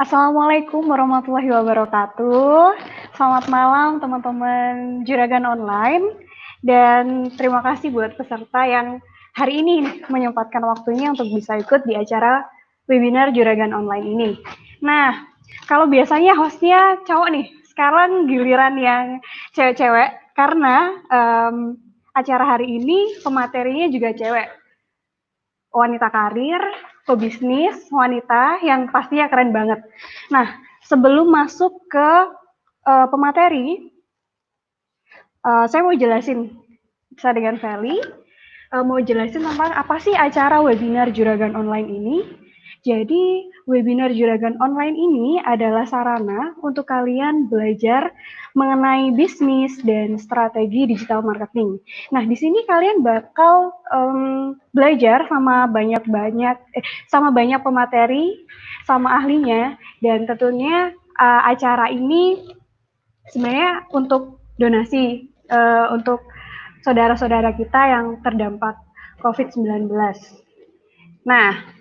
Assalamualaikum warahmatullahi wabarakatuh. Selamat malam teman-teman Juragan Online. Dan terima kasih buat peserta yang hari ini menyempatkan waktunya untuk bisa ikut di acara webinar Juragan Online ini. Nah, kalau biasanya hostnya cowok nih, sekarang giliran yang cewek-cewek karena acara hari ini pematerinya juga cewek. Wanita karir, pebisnis, wanita yang pastinya keren banget. Nah, sebelum masuk ke pemateri, saya mau jelasin saya dengan Feli, mau jelasin tentang apa sih acara webinar Juragan Online ini. Jadi, webinar Juragan Online ini adalah sarana untuk kalian belajar mengenai bisnis dan strategi digital marketing. Nah, di sini kalian bakal belajar sama banyak pemateri, sama ahlinya, dan tentunya acara ini sebenarnya untuk donasi untuk saudara-saudara kita yang terdampak COVID-19. Nah,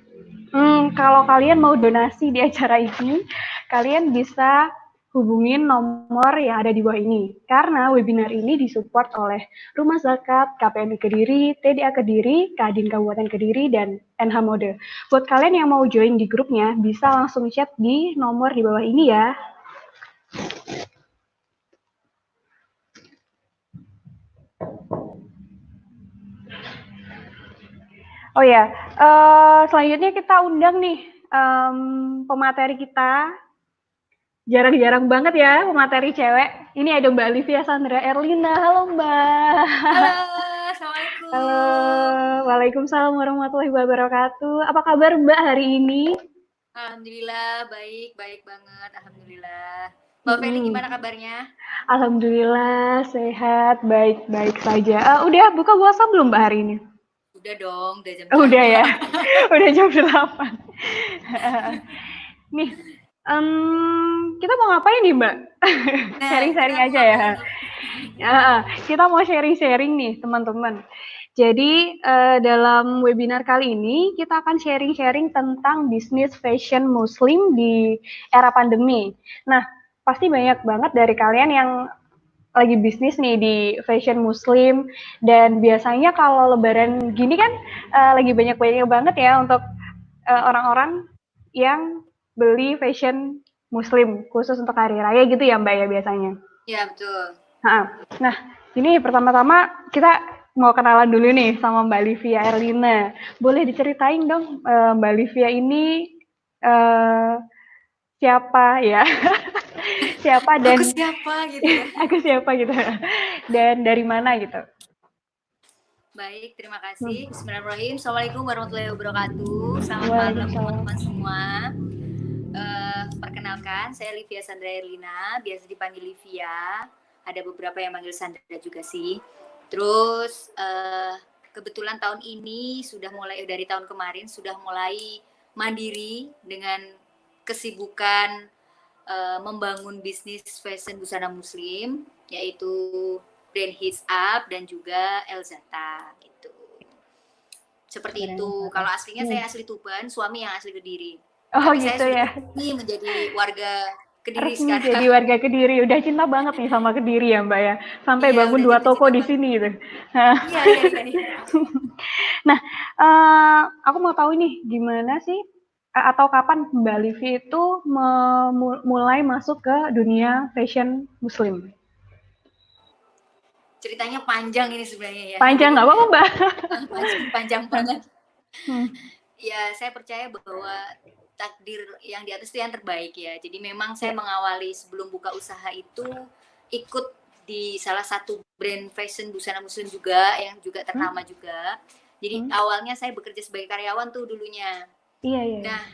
kalau kalian mau donasi di acara ini, kalian bisa hubungin nomor yang ada di bawah ini. Karena webinar ini disupport oleh Rumah Zakat, KPMI Kediri, TDA Kediri, Kadin Kabupaten Kediri, dan NH Mode. Buat kalian yang mau join di grupnya, bisa langsung chat di nomor di bawah ini ya. Oh ya, selanjutnya kita undang nih pemateri kita. Jarang-jarang banget ya pemateri cewek. Ini ada Mbak Livia Sandra Erlina. Halo Mbak. Halo, Assalamualaikum. Halo, Waalaikumsalam warahmatullahi wabarakatuh. Apa kabar Mbak hari ini? Alhamdulillah, baik banget. Alhamdulillah. Mbak Feli gimana kabarnya? Alhamdulillah sehat, baik-baik saja. Udah buka puasa belum Mbak hari ini? Udah dong, udah jam Udah ya, 8. udah jam 8. Nih, kita mau ngapain nih Mbak? Nah, kita Sharing-sharing mau aja ya. ngapain nih? Kita mau sharing-sharing nih teman-teman. Jadi dalam webinar kali ini kita akan sharing-sharing tentang bisnis fashion muslim di era pandemi. Nah, pasti banyak banget dari kalian yang lagi bisnis nih di fashion muslim, dan biasanya kalau lebaran gini kan lagi banyak-banyak banget ya untuk orang-orang yang beli fashion muslim khusus untuk hari raya gitu ya Mbak ya biasanya. Ya, betul. Nah, ini pertama-tama kita mau kenalan dulu nih sama Mbak Livia Erlina. Boleh diceritain dong Mbak Livia ini eh, siapa ya? Siapa Aku dan siapa gitu ya? aku siapa gitu. Dan dari mana gitu. Baik, terima kasih. Bismillahirrahmanirrahim. Assalamualaikum warahmatullahi wabarakatuh. Selamat malam Waalaikumsalam. teman-teman semua. Perkenalkan, saya Livia Sandra Erlina, biasa dipanggil Livia. Ada beberapa yang manggil Sandra juga sih. Terus kebetulan tahun ini sudah mulai, dari tahun kemarin sudah mulai mandiri dengan kesibukan membangun bisnis fashion busana muslim, yaitu brand Hits Up dan juga Elzata gitu. Seperti itu. Kalau aslinya saya asli Tuban, suami yang asli Kediri. Oh Tapi saya gitu sudah ya. resmi menjadi warga Kediri Resmi sekarang. jadi warga Kediri. Udah cinta banget nih sama Kediri ya Mbak ya. Sampai Iya, bangun udah 2 jatuh toko cinta di banget. sini gitu. Iya, iya, iya, iya. Nah, aku mau tahu nih gimana sih atau kapan Mbak Livi itu mulai masuk ke dunia fashion muslim? Ceritanya panjang ini sebenarnya ya. Panjang Jadi nggak apa-apa Mbak? panjang banget. Hmm. Ya, saya percaya bahwa takdir yang di atas itu yang terbaik ya. Jadi memang saya Ya. mengawali sebelum buka usaha itu ikut di salah satu brand fashion busana muslim juga yang juga ternama juga. Jadi awalnya saya bekerja sebagai karyawan tuh dulunya. Iya, iya, iya. Nah,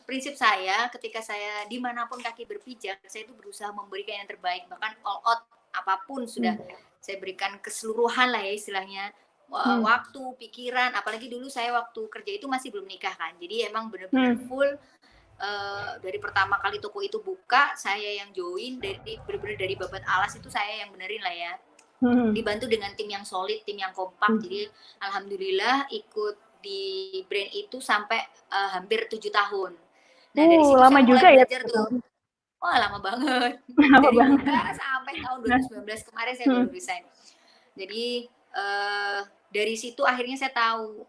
prinsip saya ketika saya dimanapun kaki berpijak, saya itu berusaha memberikan yang terbaik, bahkan all out apapun sudah saya berikan keseluruhan lah ya istilahnya. Waktu, pikiran, apalagi dulu saya waktu kerja itu masih belum nikah kan, jadi emang bener-bener full. Dari pertama kali toko itu buka, saya yang join, dari bener-bener dari babat alas itu saya yang benerin lah ya, dibantu dengan tim yang solid, tim yang kompak. Jadi alhamdulillah ikut di brand itu sampai hampir 7 tahun. Nah dari situ Lama saya mulai juga ya. belajar tuh. Wah lama banget. Lama Dari buka banget. sampai tahun 2019 kemarin saya baru resign. Jadi dari situ akhirnya saya tahu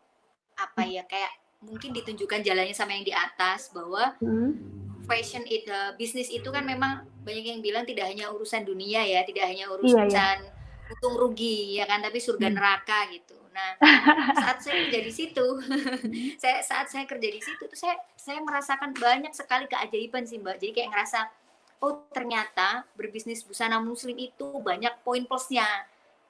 apa ya, kayak mungkin ditunjukkan jalannya sama yang di atas, bahwa fashion itu, bisnis itu kan memang banyak yang bilang tidak hanya urusan dunia ya, tidak hanya Iya, iya. urusan untung rugi ya kan, tapi surga neraka gitu. Nah, saat saya kerja di situ, saat saya kerja di situ tuh saya merasakan banyak sekali keajaiban sih Mbak. Jadi kayak ngerasa, oh ternyata berbisnis busana muslim itu banyak poin plusnya.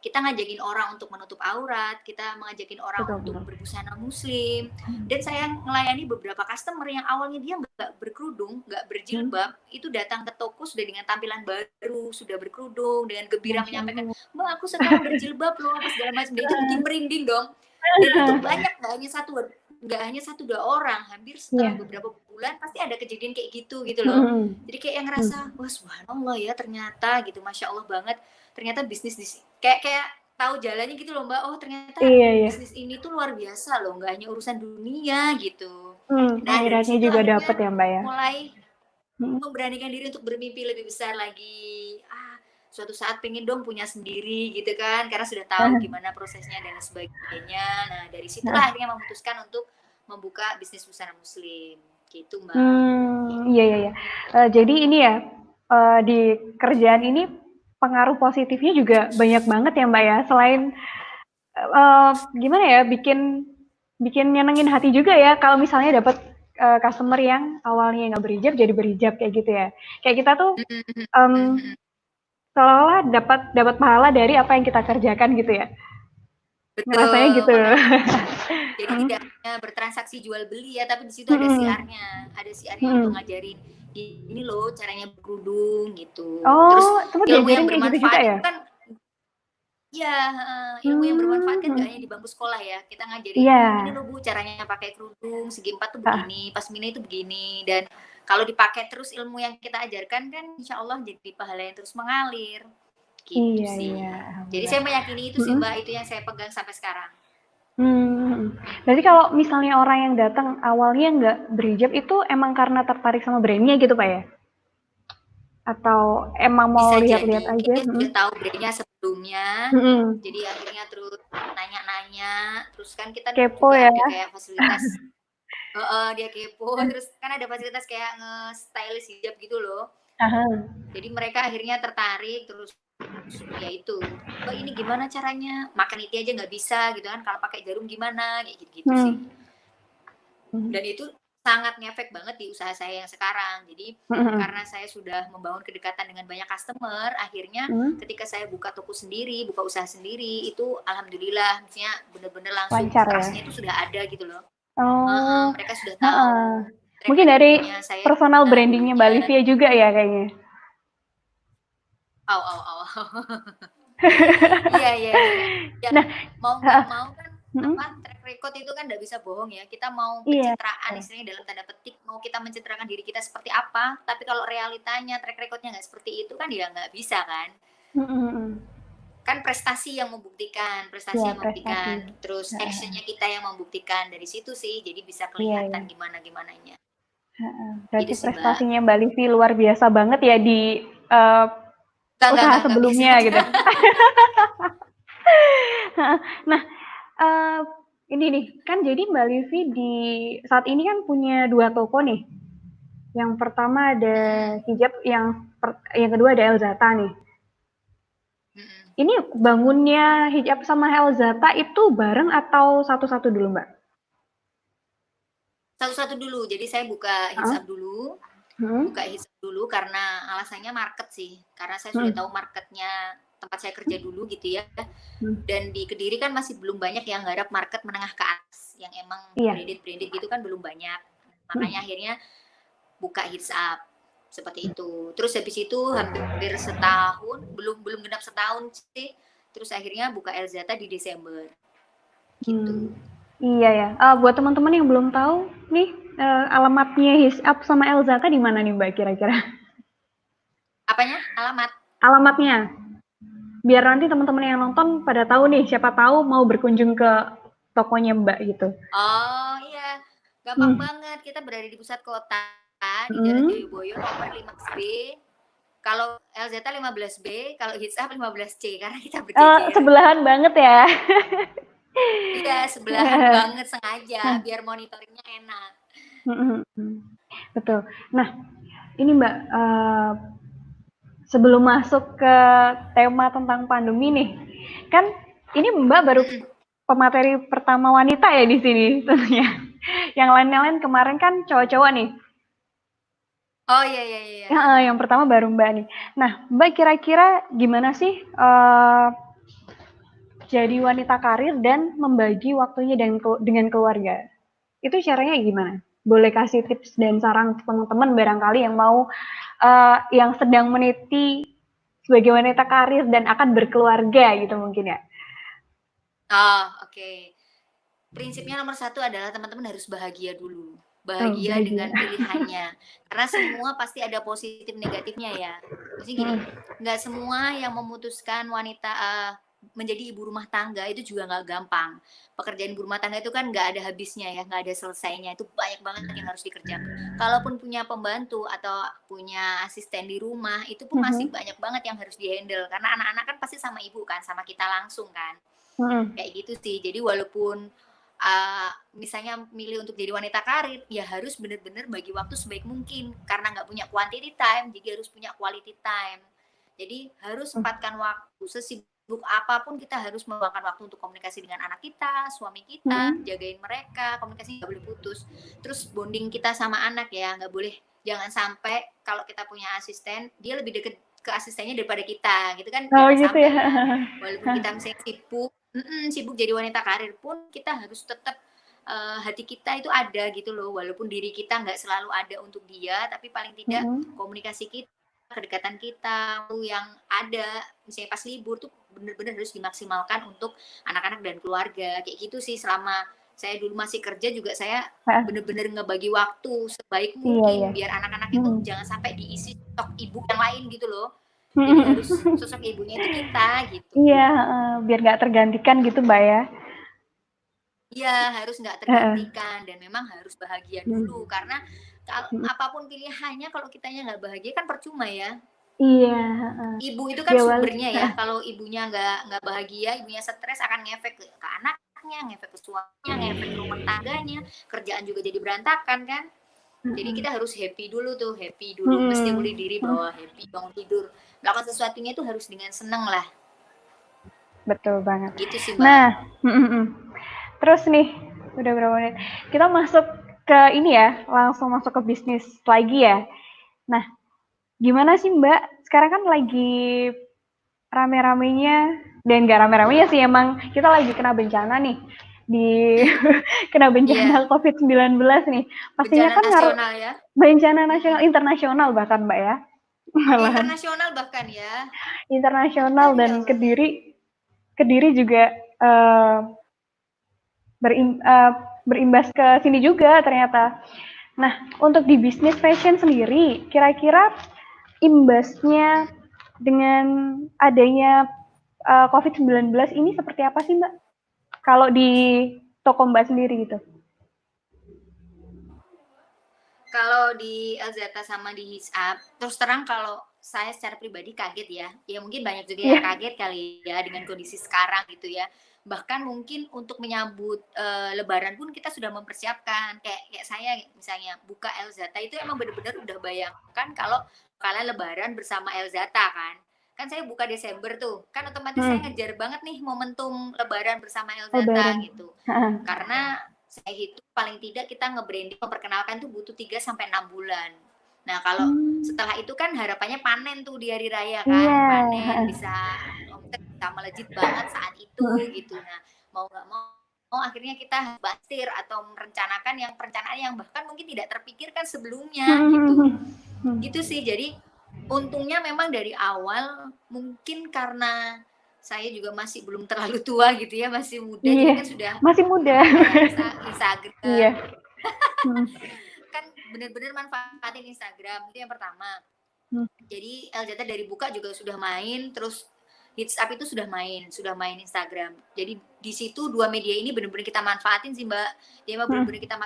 Kita ngajakin orang untuk menutup aurat, kita mengajakin orang untuk berbusana muslim, dan saya melayani beberapa customer yang awalnya dia nggak berkerudung, nggak berjilbab, itu datang ke toko sudah dengan tampilan baru, sudah berkerudung, dengan gembira menyampaikan, Mbak aku sekarang berjilbab loh, apa segala macam. Dan itu bikin merinding dong. Dan itu banyak, nggak hanya satu dua orang, hampir setelah beberapa bulan pasti ada kejadian kayak gitu loh. Jadi kayak yang ngerasa, wah subhanallah ya ternyata gitu, masya Allah banget, ternyata bisnis kayak tahu jalannya gitu loh Mbak. Oh ternyata bisnis ini tuh luar biasa loh, nggak hanya urusan dunia gitu. Nah dari situ juga akhirnya dapet ya Mbak ya. mulai memberanikan diri untuk bermimpi lebih besar lagi. Suatu saat pengen dong punya sendiri gitu kan, karena sudah tahu gimana prosesnya dan sebagainya. Nah dari situlah akhirnya memutuskan untuk membuka bisnis busana muslim gitu Mbak. Iya. Jadi ini ya, di kerjaan ini pengaruh positifnya juga banyak banget ya Mbak ya. Selain gimana ya, bikin nyenengin hati juga ya kalau misalnya dapat customer yang awalnya nggak berhijab jadi berhijab kayak gitu ya. Kayak kita tuh seolah-olah dapat pahala dari apa yang kita kerjakan gitu ya. Betul. Rasanya gitu. Jadi tidak hanya bertransaksi jual beli ya, tapi di situ ada siarnya. Ada siarnya untuk ngajarin ini loh caranya berkerudung gitu. Terus ilmu yang bermanfaat gitu ya? itu kan ya, ilmu yang bermanfaat kan gak hanya di bangku sekolah ya. Kita ngajarin ini loh Bu caranya pakai kerudung segi 4 tuh begini, pasmina itu begini, dan kalau dipakai terus ilmu yang kita ajarkan kan insya Allah jadi pahala yang terus mengalir. Gitu sih. Jadi saya meyakini itu sih Mbak, itu yang saya pegang sampai sekarang. Berarti kalau misalnya orang yang datang awalnya nggak berhijab itu emang karena tertarik sama brandnya gitu Pak ya? Atau emang mau lihat-lihat aja? Dia sudah tahu brandnya sebelumnya, jadi akhirnya terus nanya-nanya, terus kan kita kepo juga ya? ada kayak fasilitas, dia kepo, terus kan ada fasilitas kayak nge-stylist hijab gitu loh. Jadi mereka akhirnya tertarik, terus ya itu, Mbak ini gimana caranya, makan itu aja nggak bisa gitu kan, kalau pakai jarum gimana, kayak gitu-gitu sih. Dan itu sangat ngefek banget di usaha saya yang sekarang. Jadi karena saya sudah membangun kedekatan dengan banyak customer, akhirnya ketika saya buka toko sendiri, buka usaha sendiri, itu alhamdulillah, maksudnya bener-bener langsung trustnya itu sudah ada gitu loh. Mereka sudah tahu. Mungkin dari personal brandingnya Mbak Livia juga ya kayaknya. Iya. Nah, mau nggak mau kan, track record itu kan nggak bisa bohong ya. Kita mau pencitraan istilahnya dalam tanda petik, mau kita mencitrakan diri kita seperti apa, tapi kalau realitanya track recordnya nggak seperti itu kan ya nggak bisa kan. Kan prestasi yang membuktikan, terus actionnya kita yang membuktikan, dari situ sih, jadi bisa kelihatan gimana-gimananya. Berarti prestasinya Mbak Livi luar biasa banget ya di usaha sebelumnya gitu. Nah, ini nih, kan jadi Mbak Livi di saat ini kan punya 2 toko nih. Yang pertama ada hijab, yang kedua ada Elzata nih. Ini bangunnya hijab sama Elzata itu bareng atau satu-satu dulu Mbak? Satu-satu dulu, jadi saya buka hijab dulu. Buka hijab dulu karena alasannya market sih, karena saya sudah tahu marketnya tempat saya kerja dulu gitu ya. Dan di Kediri kan masih belum banyak yang garap market menengah ke atas, yang emang branded gitu kan belum banyak. Makanya akhirnya buka hijab seperti itu. Terus habis itu hampir setahun, belum genap setahun sih. Terus akhirnya buka Elzata di Desember. Gitu. Iya ya. Buat teman-teman yang belum tahu nih, alamatnya Hijab sama Elzata di mana nih Mbak kira-kira? Apanya? Alamatnya. Biar nanti teman-teman yang nonton pada tahu nih, siapa tahu mau berkunjung ke tokonya Mbak gitu. Oh iya, gampang banget. Kita berada di pusat kota. di Jalan Joyoboyo nomor 15B. Kalau LZ 15B, kalau Hits Up 15C karena kita berjejer. Sebelahan banget ya. Iya, sebelahan banget sengaja biar monitoringnya enak. Betul. Nah, ini Mbak, sebelum masuk ke tema tentang pandemi nih, kan ini Mbak baru pemateri pertama wanita ya di sini tentunya. Yang lain-lain kemarin kan cowok-cowok nih. Oh iya. Yang pertama baru Mbak nih. Nah, Mbak kira-kira gimana sih jadi wanita karir dan membagi waktunya dengan keluarga? Itu caranya gimana? Boleh kasih tips dan saran teman-teman barangkali yang mau yang sedang meniti sebagai wanita karir dan akan berkeluarga gitu mungkin ya? Oh, oke. Prinsipnya nomor 1 adalah teman-teman harus bahagia dulu. Bahagia dengan pilihannya. Karena semua pasti ada positif negatifnya ya. Maksudnya gini, nggak semua yang memutuskan wanita menjadi ibu rumah tangga itu juga nggak gampang. Pekerjaan ibu rumah tangga itu kan nggak ada habisnya ya, nggak ada selesainya. Itu banyak banget yang harus dikerjakan. Kalaupun punya pembantu atau punya asisten di rumah, itu pun masih banyak banget yang harus dihandle. Karena anak-anak kan pasti sama ibu kan, sama kita langsung kan. Kayak gitu sih. Jadi walaupun misalnya milih untuk jadi wanita karir, ya harus benar-benar bagi waktu sebaik mungkin. Karena nggak punya quantity time, jadi harus punya quality time. Jadi harus sempatkan waktu, sesibuk apapun kita harus meluangkan waktu untuk komunikasi dengan anak kita, suami kita, jagain mereka, komunikasi nggak boleh putus. Terus bonding kita sama anak ya, nggak boleh, jangan sampai kalau kita punya asisten, dia lebih deket ke asistennya daripada kita, gitu kan. Oh Jangan gitu sampai ya. Walaupun kita misalnya sibuk jadi wanita karir pun kita harus tetap hati kita itu ada gitu loh, walaupun diri kita nggak selalu ada untuk dia, tapi paling tidak komunikasi kita, kedekatan kita yang ada misalnya pas libur tuh bener-bener harus dimaksimalkan untuk anak-anak dan keluarga, kayak gitu sih. Selama saya dulu masih kerja juga saya bener-bener ngebagi waktu sebaik mungkin biar anak-anak itu jangan sampai diisi sosok ibu yang lain gitu loh. Jadi harus sosok ibunya itu kita gitu. Iya, biar nggak tergantikan gitu Mbak ya. Iya, harus nggak tergantikan dan memang harus bahagia dulu karena apapun pilihannya kalau kitanya nggak bahagia kan percuma ya. Iya. Ibu itu kan sumbernya ya. Kalau ibunya nggak bahagia, ibunya stres akan ngefek ke anaknya, ngefek ke suaminya, ngefek ke rumah tangganya, kerjaan juga jadi berantakan kan. Jadi kita harus happy dulu, mesti mulai diri bahwa happy, bangun tidur, melakukan sesuatunya itu harus dengan seneng lah. Betul banget. Gitu sih Mbak. Nah, terus nih, udah berapa menit? Kita masuk ke ini ya, langsung masuk ke bisnis lagi ya. Nah, gimana sih Mbak? Sekarang kan lagi rame-ramenya, dan gak rame-ramenya sih, emang kita lagi kena bencana nih. Kena bencana COVID-19 nih. Pastinya bencana kan nasional ya. Bencana nasional, internasional bahkan Mbak ya. Internasional bahkan ya. Internasional dan Kediri juga berimbas ke sini juga ternyata. Nah, untuk di bisnis fashion sendiri, kira-kira imbasnya dengan adanya COVID-19 ini seperti apa sih Mbak? Kalau di toko Mbak sendiri gitu. Kalau di Elzata sama di Hits Up, terus terang kalau saya secara pribadi kaget ya. Ya mungkin banyak juga yang kaget kali ya dengan kondisi sekarang gitu ya. Bahkan mungkin untuk menyambut Lebaran pun kita sudah mempersiapkan. Kayak saya misalnya buka Elzata itu emang benar-benar udah bayangkan kalau kalian Lebaran bersama Elzata kan. Kan saya buka Desember tuh, kan otomatis saya ngejar banget nih momentum Lebaran bersama Elzata gitu. Karena saya hitung paling tidak kita nge-branding, memperkenalkan tuh butuh 3-6 bulan. Nah kalau setelah itu kan harapannya panen tuh di hari raya kan, panen bisa omset bisa melejit banget saat itu gitu. Nah mau nggak mau akhirnya kita bastir atau merencanakan yang perencanaan yang bahkan mungkin tidak terpikirkan sebelumnya gitu. Gitu sih. Jadi untungnya memang dari awal mungkin karena saya juga masih belum terlalu tua gitu ya, masih muda, jadi kan sudah masih muda. Instagram. Kan benar-benar manfaatin Instagram itu yang pertama. Jadi Elzata dari buka juga sudah main, terus Hits Up itu sudah main Instagram. Jadi di situ dua media ini benar-benar kita manfaatin sih Mbak. Jadi benar-benar kita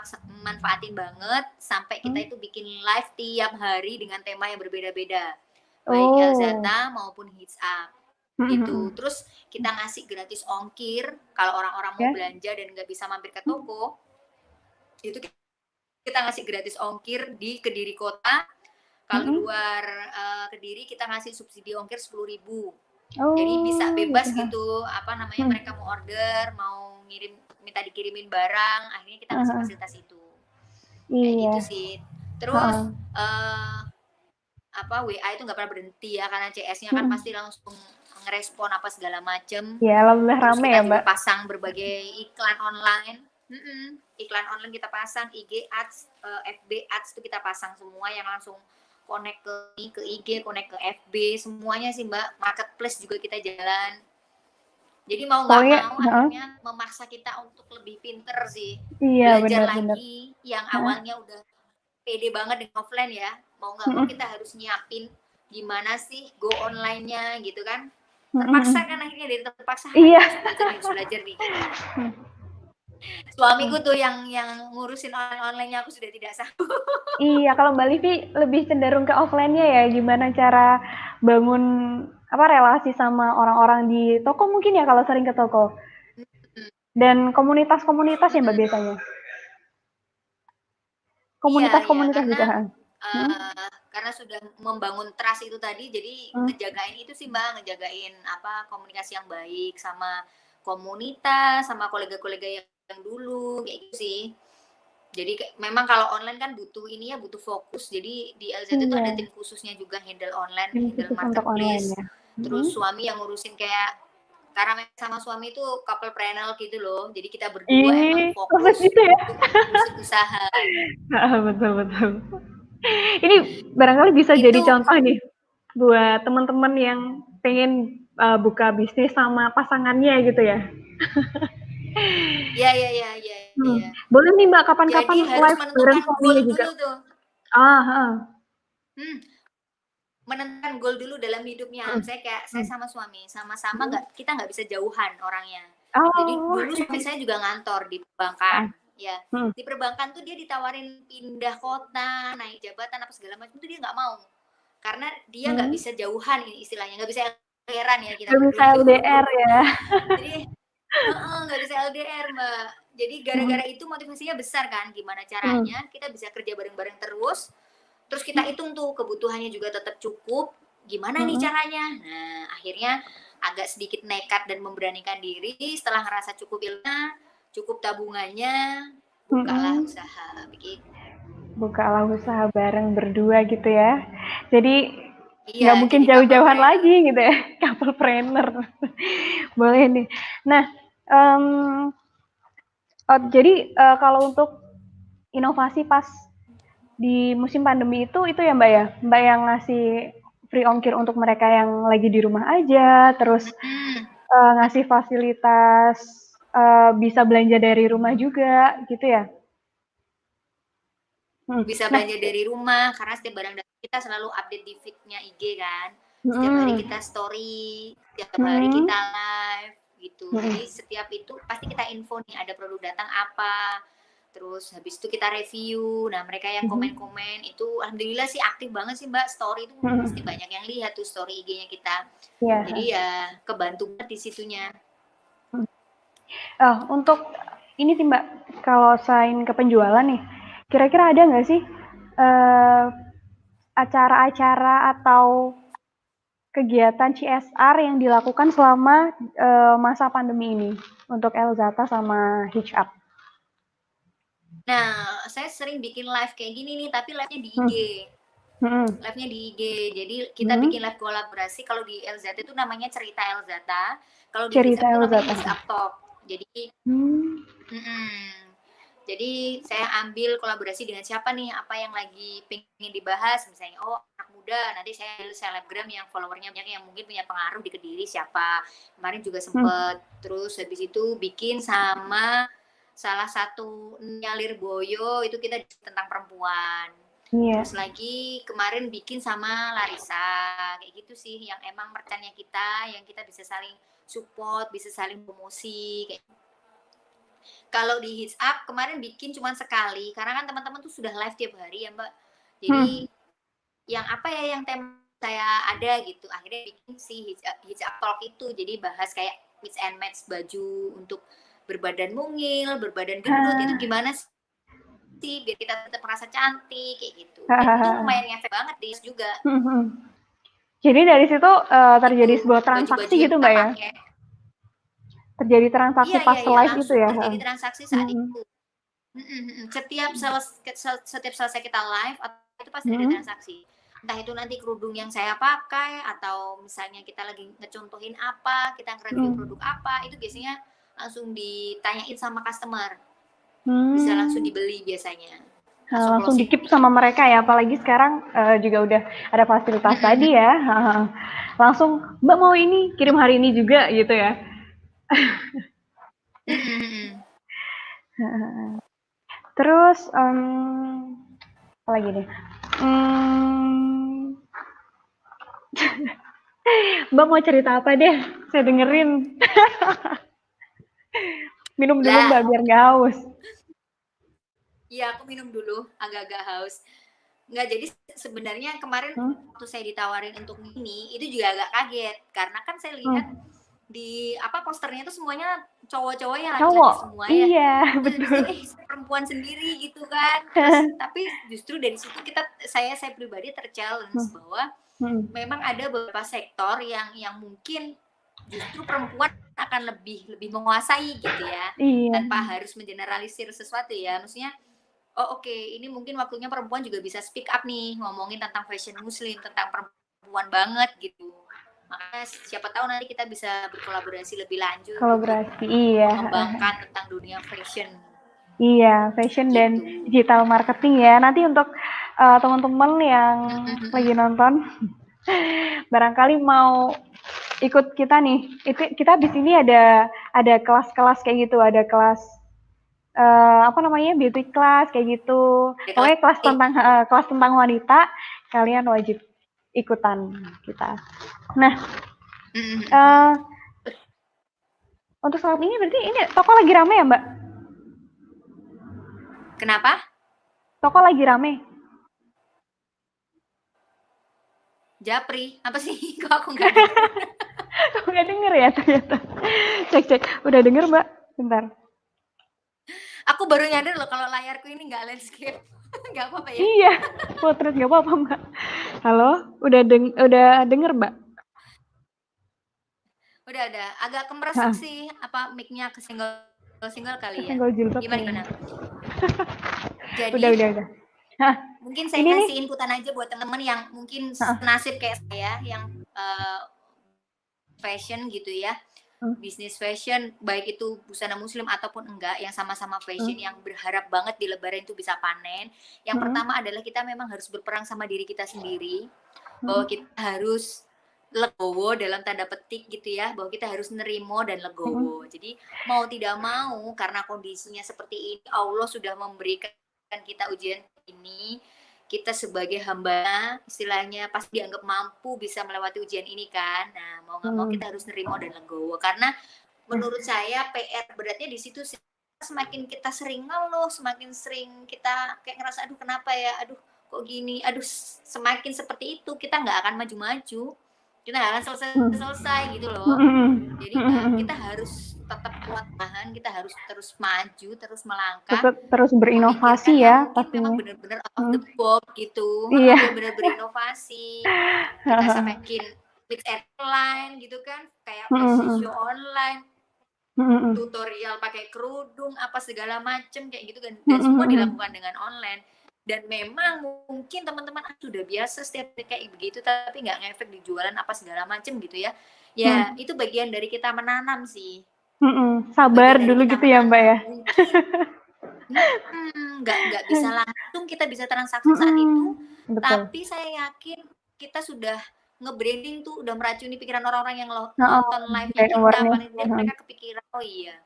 manfaatin banget sampai kita itu bikin live tiap hari dengan tema yang berbeda-beda. Baik Elzata maupun Hits Up. Gitu. Terus kita ngasih gratis ongkir kalau orang-orang mau belanja dan nggak bisa mampir ke toko. Itu kita ngasih gratis ongkir di Kediri Kota. Kalau di luar Kediri kita ngasih subsidi ongkir 10.000. Jadi bisa bebas gitu, mereka mau order, mau minta dikirimin barang, akhirnya kita ngasih fasilitas itu. Kayak gitu sih. Terus WA itu nggak pernah berhenti ya, karena CS-nya kan pasti langsung ngerespon apa segala macem. Ya, alhamdulillah rame ya Mbak. Kita pasang berbagai iklan online. Iklan online kita pasang, IG ads, FB ads itu kita pasang semua yang langsung connect ke IG, connect ke FB, semuanya sih Mbak. Marketplace juga kita jalan. Jadi mau nggak mau akhirnya memaksa kita untuk lebih pinter sih. Iya, belajar benar, lagi yang awalnya udah pede banget dengan offline ya. Mau nggak mau kita harus nyiapin gimana sih go online-nya gitu kan. Terpaksa kan akhirnya dari terpaksa harus belajar nih. Suamiku tuh yang ngurusin online-nya, aku sudah tidak sanggup. Iya, kalau Mbak Livi lebih cenderung ke offline-nya ya, gimana cara bangun relasi sama orang-orang di toko mungkin ya kalau sering ke toko. Dan komunitas-komunitas ya Mbak biasanya. Komunitas-komunitas juga. Karena sudah membangun trust itu tadi, jadi ngejagain itu sih Mbak, ngejagain komunikasi yang baik sama komunitas, sama kolega-kolega yang dulu kayak gitu sih. Jadi memang kalau online kan butuh fokus. Jadi di LZ itu ada tim khususnya juga handle online, handle marketplace. Terus suami yang ngurusin kayak karena sama suami itu couple planner gitu loh. Jadi kita berdua emang fokus gitu ya? untuk ngurusin usaha. Betul. Ini barangkali bisa jadi contoh nih buat teman-teman yang pengen buka bisnis sama pasangannya gitu ya. Iya. Boleh nih Mbak kapan-kapan live bareng suaminya juga. Dulu tuh. Menentukan goal dulu dalam hidupnya. Saya sama suami sama-sama kita nggak bisa jauhan orangnya. Jadi dulu suami saya juga ngantor di perbankan. Ya, di perbankan tuh dia ditawarin pindah kota, naik jabatan apa segala macam tuh dia nggak mau. Karena dia nggak bisa jauhan istilahnya, nggak bisa LDR ya kita. Nggak bisa LDR ya. Jadi nggak bisa LDR Mbak. Jadi gara-gara itu motivasinya besar kan, gimana caranya kita bisa kerja bareng-bareng terus kita hitung tuh kebutuhannya juga tetap cukup, gimana nih caranya. Nah akhirnya agak sedikit nekat dan memberanikan diri setelah ngerasa cukup ilmunya, cukup tabungannya, bukalah usaha begitu. Bukalah usaha bareng berdua gitu ya. Jadi nggak mungkin jauh-jauhan lagi gitu ya, couple planner. Boleh nih. Nah, jadi kalau untuk inovasi pas di musim pandemi itu ya Mbak ya, Mbak yang ngasih free ongkir untuk mereka yang lagi di rumah aja, terus ngasih fasilitas bisa belanja dari rumah juga gitu ya. Bisa belanja dari rumah karena setiap barang kita selalu update di feed-nya IG kan. Setiap hari kita story, setiap hari kita live gitu. Jadi setiap itu pasti kita info nih ada produk datang apa. Terus habis itu kita review. Nah, mereka yang komen-komen itu alhamdulillah sih aktif banget sih Mbak. Story itu pasti banyak yang lihat tuh story IG-nya kita. Jadi ya kebantu banget di situnya. Untuk ini sih Mbak, kalau selain ke penjualan nih, kira-kira ada nggak sih acara-acara atau kegiatan CSR yang dilakukan selama masa pandemi ini untuk Elzata sama Hitch Up? Nah, saya sering bikin live kayak gini nih, tapi live-nya di IG. Live-nya di IG. Jadi kita bikin live kolaborasi. Kalau di Elzata itu namanya Cerita Elzata. Kalau di Hitch Up itu namanya Hitch Up Talk. Jadi jadi saya ambil kolaborasi dengan siapa nih, apa yang lagi pengen dibahas, misalnya anak muda, nanti saya ambil selebgram yang followernya banyak yang mungkin punya pengaruh di Kediri siapa, kemarin juga sempet. Terus habis itu bikin sama salah satu Nyalir Boyo, itu kita tentang perempuan. Iya. Terus lagi kemarin bikin sama Larissa, kayak gitu sih, yang emang merchannya kita, yang kita bisa saling support, bisa saling promosi. Kayak. Kalau di Hits Up kemarin bikin cuma sekali, karena kan teman-teman tuh sudah live tiap hari ya Mbak. Jadi yang apa ya yang tema saya ada gitu, akhirnya bikin si Hits Up Talk itu, jadi bahas kayak mix and match baju untuk berbadan mungil, berbadan gendut, itu gimana sih biar kita tetap merasa cantik kayak gitu. Dan itu lumayan ngefek banget di juga. Jadi dari situ terjadi Gitu, sebuah transaksi baju-baju yang gitu kita Mbak ya? pakai. Terjadi transaksi Iya, pas iya, iya, live itu langsung ya? terjadi transaksi saat itu. Setiap selesai kita live, itu pasti ada transaksi. Entah itu nanti kerudung yang saya pakai, atau misalnya kita lagi ngecontohin apa, kita nge-review produk apa, itu biasanya langsung ditanyain sama customer. Bisa langsung dibeli biasanya. Langsung di-keep sama mereka ya, apalagi sekarang juga udah ada fasilitas tadi ya. Langsung, Mbak mau ini, kirim hari ini juga gitu ya. Terus, apa lagi deh? Mbak mau cerita apa deh? Saya dengerin. Minum dulu Mbak, biar nggak haus. Iya, aku minum dulu, agak-agak haus. Nggak, jadi sebenarnya kemarin waktu saya ditawarin untuk ini, itu juga agak kaget. Karena kan saya lihat di posternya itu semuanya cowok-cowok ya, laki-laki semua ya. Iya, betul. Perempuan sendiri gitu kan. Terus tapi justru dari situ saya pribadi terchallenge bahwa memang ada beberapa sektor yang mungkin justru perempuan akan lebih menguasai gitu ya. Tanpa harus mengeneralisir sesuatu ya. Maksudnya oke, ini mungkin waktunya perempuan juga bisa speak up nih, ngomongin tentang fashion muslim, tentang perempuan banget gitu. Makanya siapa tahu nanti kita bisa berkolaborasi lebih lanjut untuk mengembangkan tentang dunia fashion. Iya, fashion gitu. Dan digital marketing ya. Nanti untuk teman-teman yang lagi nonton, barangkali mau ikut kita nih. Kita di sini ada kelas-kelas kayak gitu, ada kelas beauty class kayak gitu. Pokoknya kelas tentang wanita, kalian wajib ikutan kita. Nah, untuk saat ini berarti ini toko lagi rame ya Mbak? Kenapa? Toko lagi rame. Japri, apa sih? Kok aku nggak denger? Aku nggak denger ya ternyata. Cek. Udah denger Mbak? Bentar. Aku baru nyadar loh kalau layarku ini nggak landscape. Nggak apa-apa ya? Iya, potret nggak apa-apa Mbak. Halo, udah denger Mbak? Udah ada. Agak kemeresek sih, mic-nya kesenggol kali ya. Gimana? Jadi, udah. Mungkin saya kasih inputan aja buat teman-teman yang mungkin nasib kayak saya, yang fashion gitu ya. Bisnis fashion, baik itu busana muslim ataupun enggak, yang sama-sama fashion, yang berharap banget di lebaran itu bisa panen. Yang pertama adalah kita memang harus berperang sama diri kita sendiri, bahwa kita harus legowo dalam tanda petik gitu ya, bahwa kita harus nerimo dan legowo. Jadi mau tidak mau, karena kondisinya seperti ini, Allah sudah memberikan kita ujian ini, kita sebagai hamba istilahnya pasti dianggap mampu bisa melewati ujian ini kan. Nah, mau nggak mau kita harus nerimo dan legowo, karena menurut saya PR beratnya di situ sih. Semakin kita sering ngeluh, semakin sering kita kayak ngerasa aduh kenapa ya, aduh kok gini, aduh semakin seperti itu kita nggak akan maju-maju, kita nggak akan selesai gitu loh. Jadi kita harus tetap kuat tahan, kita harus terus maju, terus melangkah, terus berinovasi ya, pasti memang benar-benar out of the box gitu. Benar-benar berinovasi. Kita sampai bikin mix online gitu kan, kayak fashion show online, tutorial pakai kerudung apa segala macem kayak gitu kan, dan semua dilakukan dengan online. Dan memang mungkin teman-teman sudah biasa setiap kayak begitu, tapi nggak ngefek di jualan apa segala macem gitu ya. Ya itu bagian dari kita menanam sih. Sabar dulu gitu ya Mbak ya. Nggak bisa langsung kita bisa transaksi saat itu. Betul. Tapi saya yakin kita sudah nge-branding tuh, udah meracuni pikiran orang-orang yang nonton live-nya kita. Paling tidak mereka kepikiran, oh iya,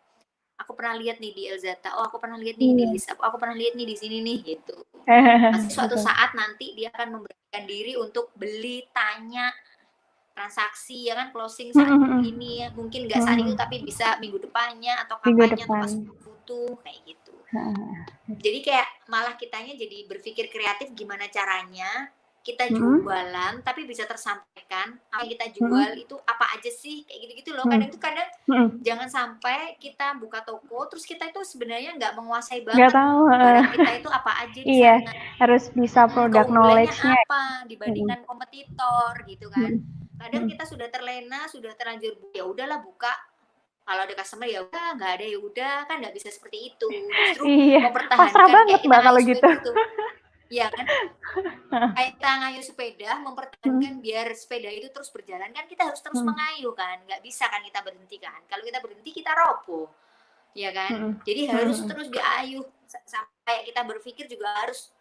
aku pernah lihat nih di Elzata, oh aku pernah lihat nih di Iya. Lisa, oh, aku pernah lihat nih di sini nih gitu. Pasti suatu Betul. saat nanti dia akan memberanikan diri untuk beli, tanya, transaksi ya kan, closing saat ini ya, mungkin nggak saat itu tapi bisa minggu depannya atau Minggu kapannya atau depan. pas butuh kayak gitu. Jadi kayak malah kitanya jadi berpikir kreatif gimana caranya kita jualan tapi bisa tersampaikan apa yang kita jual itu apa aja sih, kayak gitu-gitu loh. Kadang itu jangan sampai kita buka toko terus kita itu sebenarnya nggak menguasai Nggak banget tahu. barang kita itu apa aja di Iya, sana. harus bisa product Keunggulannya knowledge-nya. apa dibandingkan kompetitor gitu kan. Kadang kita sudah terlena, sudah terlanjur ya udahlah buka. Kalau ada customer ya udah, nggak ada ya udah, kan nggak bisa seperti itu. Justru Iya, pasrah mempertahankan banget kayak kita Mbak kalau ngayuh gitu. sepeda itu. Iya kan? Kayak kita ngayuh sepeda, mempertahankan biar sepeda itu terus berjalan kan kita harus terus mengayuh kan. Nggak bisa kan kita berhenti kan. Kalau kita berhenti kita roboh. Ya kan? Jadi harus terus diayuh sampai kita berpikir juga harus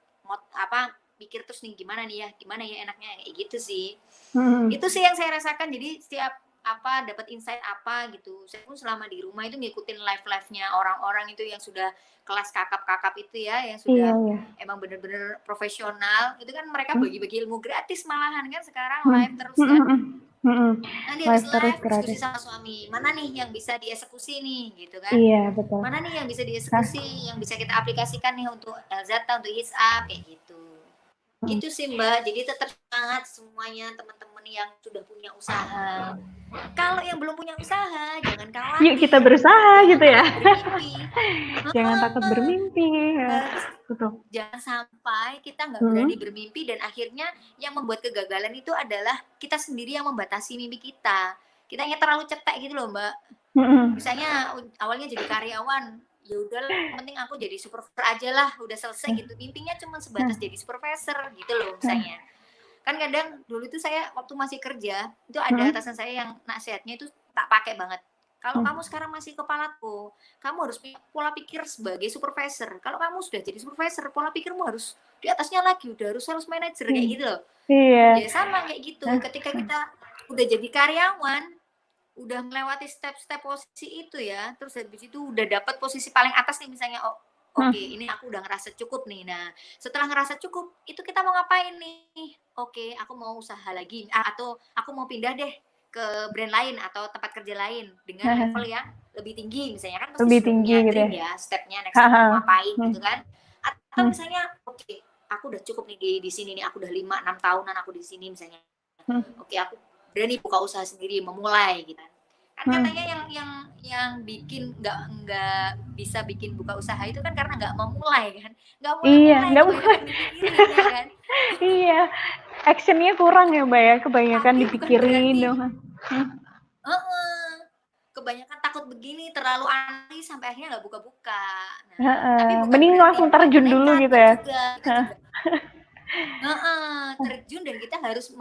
pikir terus nih gimana ya enaknya kayak gitu sih. Itu sih yang saya rasakan. Jadi setiap dapat insight apa gitu. Saya pun selama di rumah itu ngikutin live-nya orang-orang itu yang sudah kelas kakap-kakap itu ya, yang sudah emang bener-bener profesional. Itu kan mereka bagi-bagi ilmu gratis malahan kan sekarang live terus kan. Nanti habis live diskusi sama suami, mana nih yang bisa dieksekusi nih gitu kan. Iya, betul. Mana nih yang bisa dieksekusi, yang bisa kita aplikasikan nih untuk Elzata, untuk Hits Up kayak gitu. Gitu sih Mbak, jadi tetap semangat semuanya teman-teman yang sudah punya usaha. Kalau yang belum punya usaha, jangan khawatir. Yuk kita berusaha gitu ya. Bermimpi. Jangan takut bermimpi. Betul. Jangan sampai kita nggak berani bermimpi dan akhirnya yang membuat kegagalan itu adalah kita sendiri yang membatasi mimpi kita. Kitanya terlalu cetek gitu loh Mbak. Misalnya awalnya jadi karyawan, ya udahlah penting aku jadi supervisor aja lah, udah selesai gitu. Mimpinya cuma sebatas jadi supervisor gitu loh misalnya. Kan kadang dulu itu saya waktu masih kerja itu ada atasan saya yang nasihatnya itu tak pakai banget. Kalau kamu sekarang masih kepala toko, kamu harus pola pikir sebagai supervisor. Kalau kamu sudah jadi supervisor, pola pikirmu harus di atasnya lagi, udah harus sales manager kayak gitu loh. Iya. Ya sama kayak gitu. Ketika kita udah jadi karyawan, udah melewati step-step posisi itu ya, terus habis itu udah dapat posisi paling atas nih misalnya, oke, ini aku udah ngerasa cukup nih. Nah, setelah ngerasa cukup, itu kita mau ngapain nih? Oke, aku mau usaha lagi atau aku mau pindah deh ke brand lain atau tempat kerja lain dengan level yang lebih tinggi misalnya kan pasti lebih sudah tinggi punya gitu dream ya, stepnya next step mau ngapain gitu kan. Atau misalnya oke, aku udah cukup nih di sini nih, aku udah 5-6 tahunan aku di sini misalnya. Oke, aku berani buka usaha sendiri, memulai gitu kan katanya yang bikin nggak bisa bikin buka usaha itu kan karena nggak memulai kan, nggak mulai dipikirin ya kan. Iya, actionnya kurang ya Mbak ya, kebanyakan dipikirin dong. Kebanyakan takut begini, terlalu aneh sampai akhirnya nggak buka-buka. Tapi mending langsung terjun dulu gitu ya. Terjun dan kita harus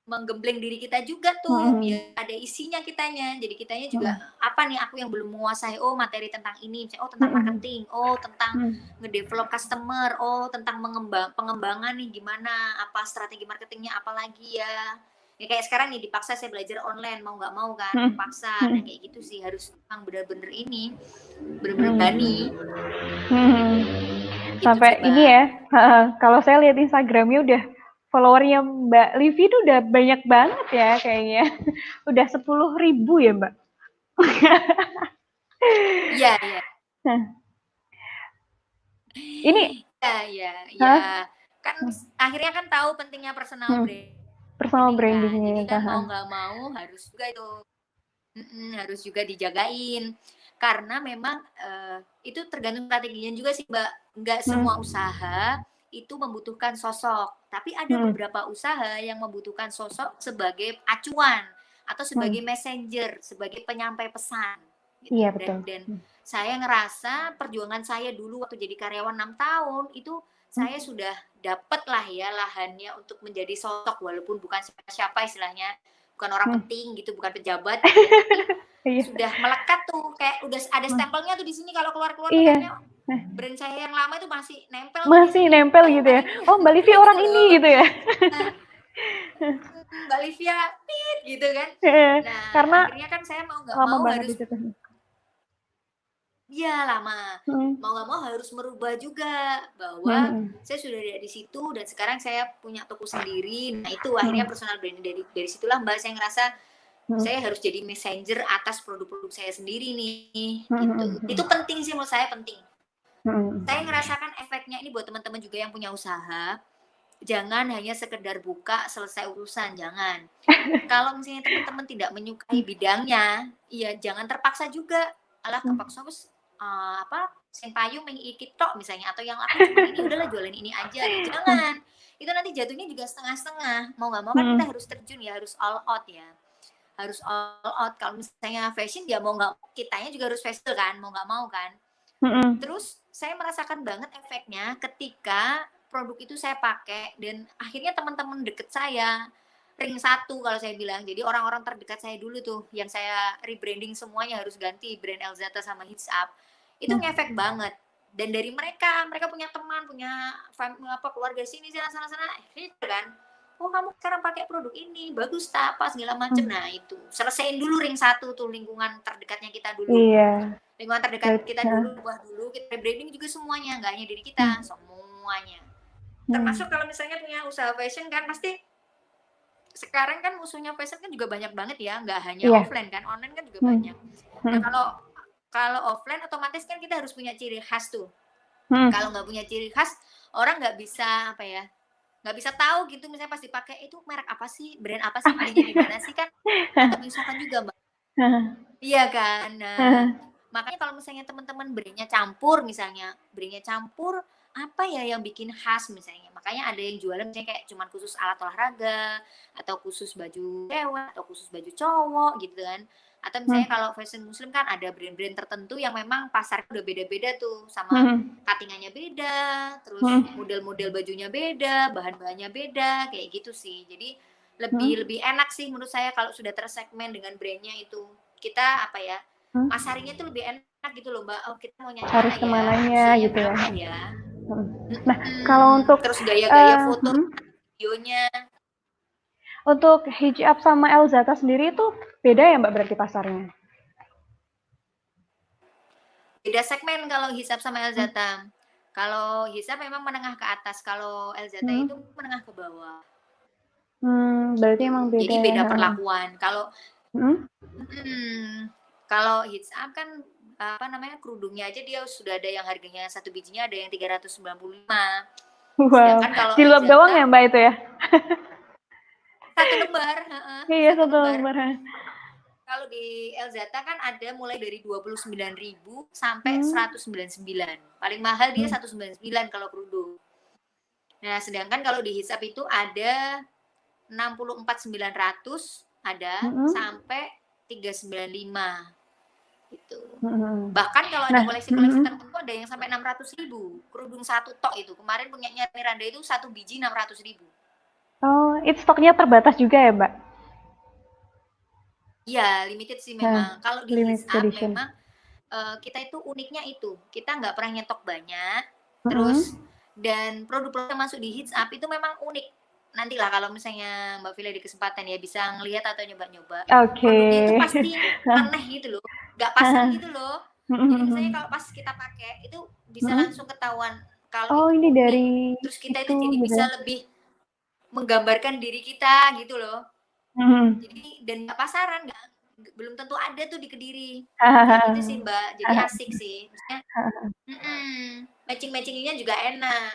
menggembleng diri kita juga tuh biar ada isinya kitanya. Jadi kitanya juga apa nih aku yang belum menguasai, materi tentang ini, tentang marketing, tentang ngedevelop customer, tentang pengembangan nih gimana, apa strategi marketingnya apa lagi ya. Ya kayak sekarang nih dipaksa saya belajar online, mau nggak mau kan terpaksa. Nah kayak gitu sih, harus memang benar-benar ini benar-benar berani. Sampai gitu, ini ya, kalau saya lihat Instagramnya udah followernya Mbak Livi itu udah banyak banget ya kayaknya. Udah 10.000 ya Mbak. Iya. Ini ya. Kan akhirnya kan tahu pentingnya personal branding. Personal branding kan. Jadi kan mau nggak mau harus juga itu harus juga dijagain. Karena memang itu tergantung strateginya juga sih Mbak. Nggak semua usaha itu membutuhkan sosok. Tapi ada beberapa usaha yang membutuhkan sosok sebagai acuan atau sebagai messenger, sebagai penyampai pesan. Gitu. Iya, betul. Dan saya ngerasa perjuangan saya dulu waktu jadi karyawan 6 tahun itu saya sudah dapat lah ya lahannya untuk menjadi sosok walaupun bukan siapa-siapa istilahnya, bukan orang penting gitu, bukan pejabat gitu ya, tapi sudah melekat tuh kayak udah ada stempelnya tuh di sini kalau keluar-keluar kayaknya brand saya yang lama itu masih nempel gitu ya. Oh Mbak Livi orang ini gitu ya. Mbak Livia gitu kan. Nah, karena akhirnya kan saya mau nggak mau harus Iya lama. Mhm. Mau nggak mau harus merubah juga bahwa Mhm. saya sudah ada di situ dan sekarang saya punya toko sendiri. Nah itu akhirnya Mhm. personal branding dari situlah Mbak saya ngerasa Mhm. saya harus jadi messenger atas produk-produk saya sendiri nih Mhm gitu. mhm Itu mhm. penting sih menurut saya penting. Mhm. Saya ngerasakan efeknya ini buat teman-teman juga yang punya usaha, jangan hanya sekedar buka selesai urusan, jangan. Kalau misalnya teman-teman tidak menyukai Mhm. bidangnya, iya jangan terpaksa juga. Alah Mhm. kepaksa wes apa sing payung mengikit tok misalnya atau yang laku cuma ini udahlah jualan ini aja gitu. Jangan. Itu nanti jatuhnya juga setengah-setengah. Mau nggak mau kan kita Mhm. harus terjun ya, harus all out ya. Harus all out. Kalau misalnya fashion ya mau nggak kitanya juga harus fashionable kan, mau nggak mau kan. Mhm. Terus saya merasakan banget efeknya ketika produk itu saya pakai dan akhirnya teman-teman deket saya ring satu kalau saya bilang. Jadi orang-orang terdekat saya dulu tuh yang saya rebranding semuanya harus ganti brand Elzata sama Hits Up. Itu Mhm. ngefek banget. Dan dari mereka punya teman, punya keluarga sini sana sana sana, gitu kan. Oh kamu sekarang pakai produk ini, bagus tak apa segala macem. Mhm. Nah itu, selesaiin dulu ring satu tuh lingkungan terdekatnya kita dulu. Iya. Lingkungan terdekat Berat kita heeh. dulu, ubah dulu, kita rebranding juga semuanya, nggak hanya diri kita, Mhm. semuanya. Mhm. Termasuk kalau misalnya punya usaha fashion kan pasti sekarang kan musuhnya fashion kan juga banyak banget ya, nggak hanya Iya. offline kan, online kan juga banyak. Mhm. Nah Mhm. kalau kalau offline otomatis kan kita harus punya ciri khas tuh. Mhm. Kalau nggak punya ciri khas, orang nggak bisa apa ya, nggak bisa tahu gitu misalnya pas dipakai itu merek apa sih, brand apa sih, Apa belinya sih? di mana sih kan agak menyusahkan juga Mbak. Heeh. Iya kan? Nah, Heeh. makanya kalau misalnya teman-teman belinya campur misalnya, belinya campur, apa ya yang bikin khas misalnya. Makanya ada yang jualan misalnya kayak cuman khusus alat olahraga, atau khusus baju cewek, atau khusus baju cowok gitu kan. Atau misalnya Mhm. kalau fashion muslim kan ada brand-brand tertentu yang memang pasar udah beda-beda tuh, sama Mhm. cutting-annya beda, terus Mhm. model-model bajunya beda, bahan-bahannya beda, kayak gitu sih. Jadi lebih Mhm. lebih enak sih menurut saya kalau sudah tersegmen dengan brandnya itu. Kita apa ya, Mhm. masarinya tuh lebih enak gitu loh Mbak, oh kita maunya yang Harus mana ya, kemananya usianya gitu ya. berapa ya, Mhm. Nah, kalau mhm, untuk terus gaya-gaya foto, mhm, videonya. untuk Hijab sama Elzata sendiri itu beda ya Mbak berarti pasarnya? Beda segmen kalau Hisap sama Mmm. Elzata. Kalau Hisap memang menengah ke atas, kalau Elzata itu Mhm. menengah ke bawah, Berarti gitu. emang beda Jadi ya, beda heeh. perlakuan. Kalau Mhm? kalau Hits Up kan, apa namanya, kerudungnya aja dia sudah ada yang harganya satu bijinya ada yang 395. Wow, Sedangkan kalau diluap doang Elzata ya Mbak itu ya? satu lembar, heeh, Iya, satu 1 lembar. lembar, heeh. Kalau di Elzata kan ada mulai dari 29.000 sampai Mmm. 199. Paling mahal dia Mhm. 199 kalau kerudung. Nah, sedangkan kalau di Hisap itu ada 64.900 ada Mhm. sampai 395 gitu. Mhm mhm. Bahkan kalau ada Nah koleksi-koleksi mhm. tertentu ada yang sampai 600.000. Kerudung satu tok itu. Kemarin punyanya Miranda itu satu biji 600.000. Oh, itu stoknya terbatas juga ya, Mbak? Iya, limited sih Nah, memang. Kalau di Hits limited Up edition. memang kita itu uniknya itu, kita nggak pernah nyetok banyak, terus Mhm. dan produk-produk yang masuk di Hits Up itu memang unik. Nantilah kalau misalnya Mbak Villa di kesempatan ya bisa ngelihat atau nyoba-nyoba. Oke. Produknya itu pasti aneh gitu loh, nggak pasar Heeh. gitu loh. Mhm Jadi misalnya kalau mhm. pas kita pakai itu bisa Mhm. langsung ketahuan kalau Oh, itu ini unik. dari Terus kita itu itu jadi gitu bisa ya? lebih menggambarkan diri kita gitu loh. Mhm. Jadi dan nggak pasaran, nggak belum tentu ada tuh di Kediri. Kayak gitu sih, Heeh Mbak. Jadi asik sih. Maksudnya heeh. matching-matching-nya juga enak,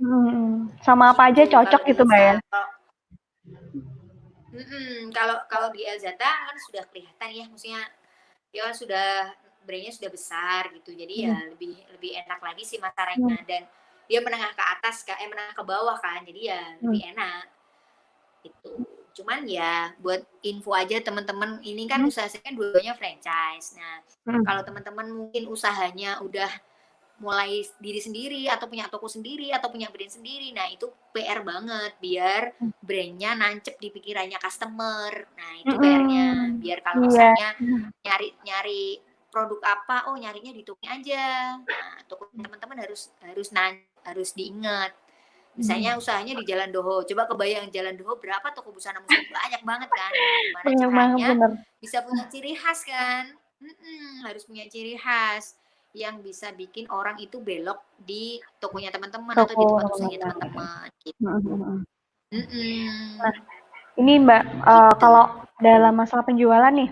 Mhm mhm. Sama apa aja gitu cocok kalau di gitu, Mbak, ya? Hisap. Kalau kalau di Elzata kan sudah kelihatan ya, maksudnya ya sudah brand-nya sudah besar gitu. Jadi ya Mhm. lebih lebih enak lagi sih Mhm. masaranya dan dia menengah ke atas menengah ke bawah kan. Jadi ya lebih Mhm. enak gitu. Cuman ya buat info aja teman-teman, ini kan Mhm. usaha saya kan dua-duanya franchise. Nah, kalau Mhm. teman-teman mungkin usahanya udah mulai diri sendiri atau punya toko sendiri atau punya brand sendiri. Nah, itu PR banget biar Mhm. brand-nya nancep di pikirannya customer. Nah, itu PR-nya. Mhm. Biar kalau Iya. misalnya nyari-nyari produk apa, oh nyarinya di toko aja. Nah, toko teman-teman harus harus harus diingat. Misalnya Mhm. usahanya di Jalan Doho, coba kebayang Jalan Doho berapa toko busana muslim, banyak banget kan. Nah, gimana Banyak banget, caranya bener. bisa punya ciri khas kan? Harus punya ciri khas. yang bisa bikin orang itu belok di tokonya teman-teman atau Toko di tempat usahanya teman-teman. teman-teman Mhm gitu. mhm. Nah, Mm-mm. ini Mbak, Gitu. kalau dalam masalah penjualan nih,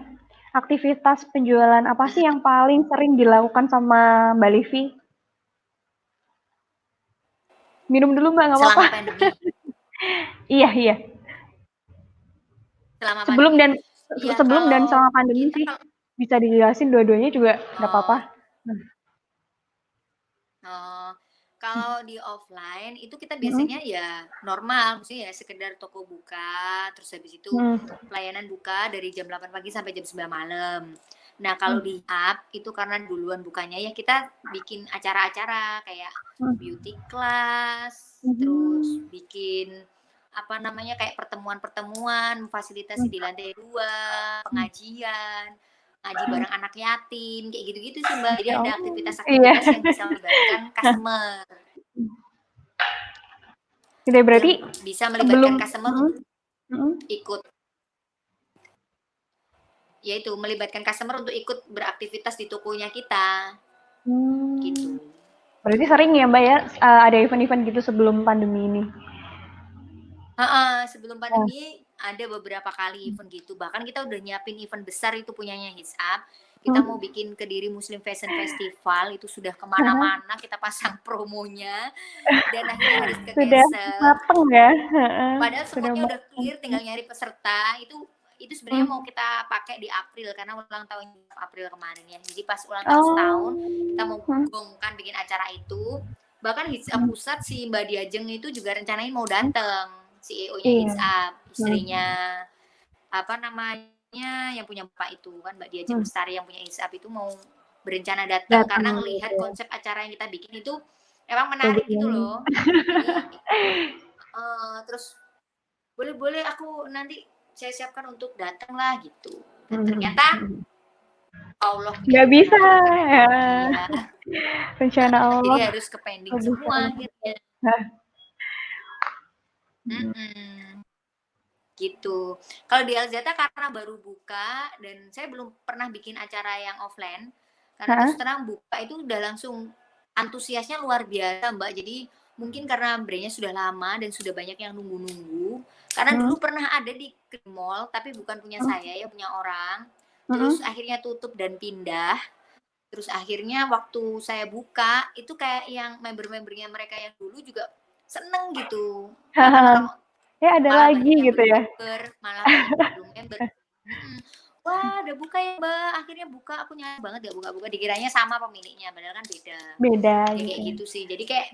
aktivitas penjualan apa sih Mm-mm. yang paling sering dilakukan sama Mbak Livi? Minum dulu Mbak, nggak apa-apa. Selama pandemi. Iya iya. Selama Sebelum pandemi. dan Ya sebelum dan kalau selama pandemi kita sih. Bisa dijelasin dua-duanya juga nggak apa-apa. kalau Oh, kalau di offline itu kita biasanya Mhm, ya normal, maksudnya ya sekedar toko buka, terus habis itu mhm, pelayanan buka dari jam 8 pagi sampai jam 9 malam. Nah, kalau mhm, di app itu karena duluan bukanya ya kita bikin acara-acara kayak mhm, beauty class, terus mhm, bikin apa namanya kayak pertemuan-pertemuan, fasilitasi mhm, di lantai 2, mhm. pengajian, ngaji bareng anak yatim, kayak gitu-gitu sih Mbak. Jadi Ya ada Allah. Iya. aktivitas-aktivitas yang bisa melibatkan customer, Jadi berarti yang bisa sebelum melibatkan customer mhm, untuk mhm, ikut, yaitu melibatkan customer untuk ikut beraktivitas di tokonya kita, mmm, gitu. berarti sering ya Mbak ya, ada event-event gitu sebelum pandemi ini? Heeh, sebelum Oh, pandemi ada beberapa kali event gitu. Bahkan kita udah nyiapin event besar itu punyanya Hitsap. Kita mau mhm, bikin Kediri Muslim Fashion Festival, itu sudah heeh, kemana-mana kita pasang promonya dan akhirnya harus ke sudah cancel. mateng ya? Heeh, Padahal sudah semuanya udah mateng. clear, tinggal nyari peserta. Itu sebenarnya mau Mhm. kita pakai di April karena ulang tahun April kemarin ya. Jadi pas ulang tahun setahun kita Oh, mau mhm, gongkan bikin acara itu. Bahkan Hits Up mhm, Pusat si Mbak Diajeng itu juga rencanain mau mhm, dateng, CEO-nya iya, Hits Up, mhm, istrinya apa namanya yang punya Bapak itu kan Mbak Diajeng mhm, Lestari yang punya Hits Up itu mau berencana datang datang karena gitu ngelihat ya, konsep acara yang kita bikin itu emang bagus menarik gitu banget. loh. Jadi terus boleh boleh aku nanti saya siapkan untuk datang lah gitu. Dan Mhm, ternyata mhm. Allah punya Nggak rencana bisa, lebih keren ya, lagi ya. rencana Jadi Allah harus ke pending lebih semua keren. akhirnya. Nah, mhm, Mm-mm, gitu. Kalau di Alzata karena baru buka dan saya belum pernah bikin acara yang offline. Karena heeh, terus terang buka itu udah langsung antusiasnya luar biasa Mbak. Jadi mungkin karena brandnya sudah lama dan sudah banyak yang nunggu-nunggu. Karena mhm, dulu pernah ada di mall tapi bukan punya mhm, saya ya punya orang. Terus mhm. akhirnya tutup dan pindah. Terus akhirnya waktu saya buka itu kayak yang member-membernya mereka yang dulu juga seneng gitu. Bahkan orang Ya ada malah lagi banyak yang gitu belum ya? member, malah banyak yang belum member. Mm-mm. Wah, udah buka ya Mbak. Akhirnya buka, aku nyari banget gak buka-buka. Dikiranya sama pemiliknya, padahal kan beda. Beda Ya gitu kayak ya? gitu sih. Jadi kayak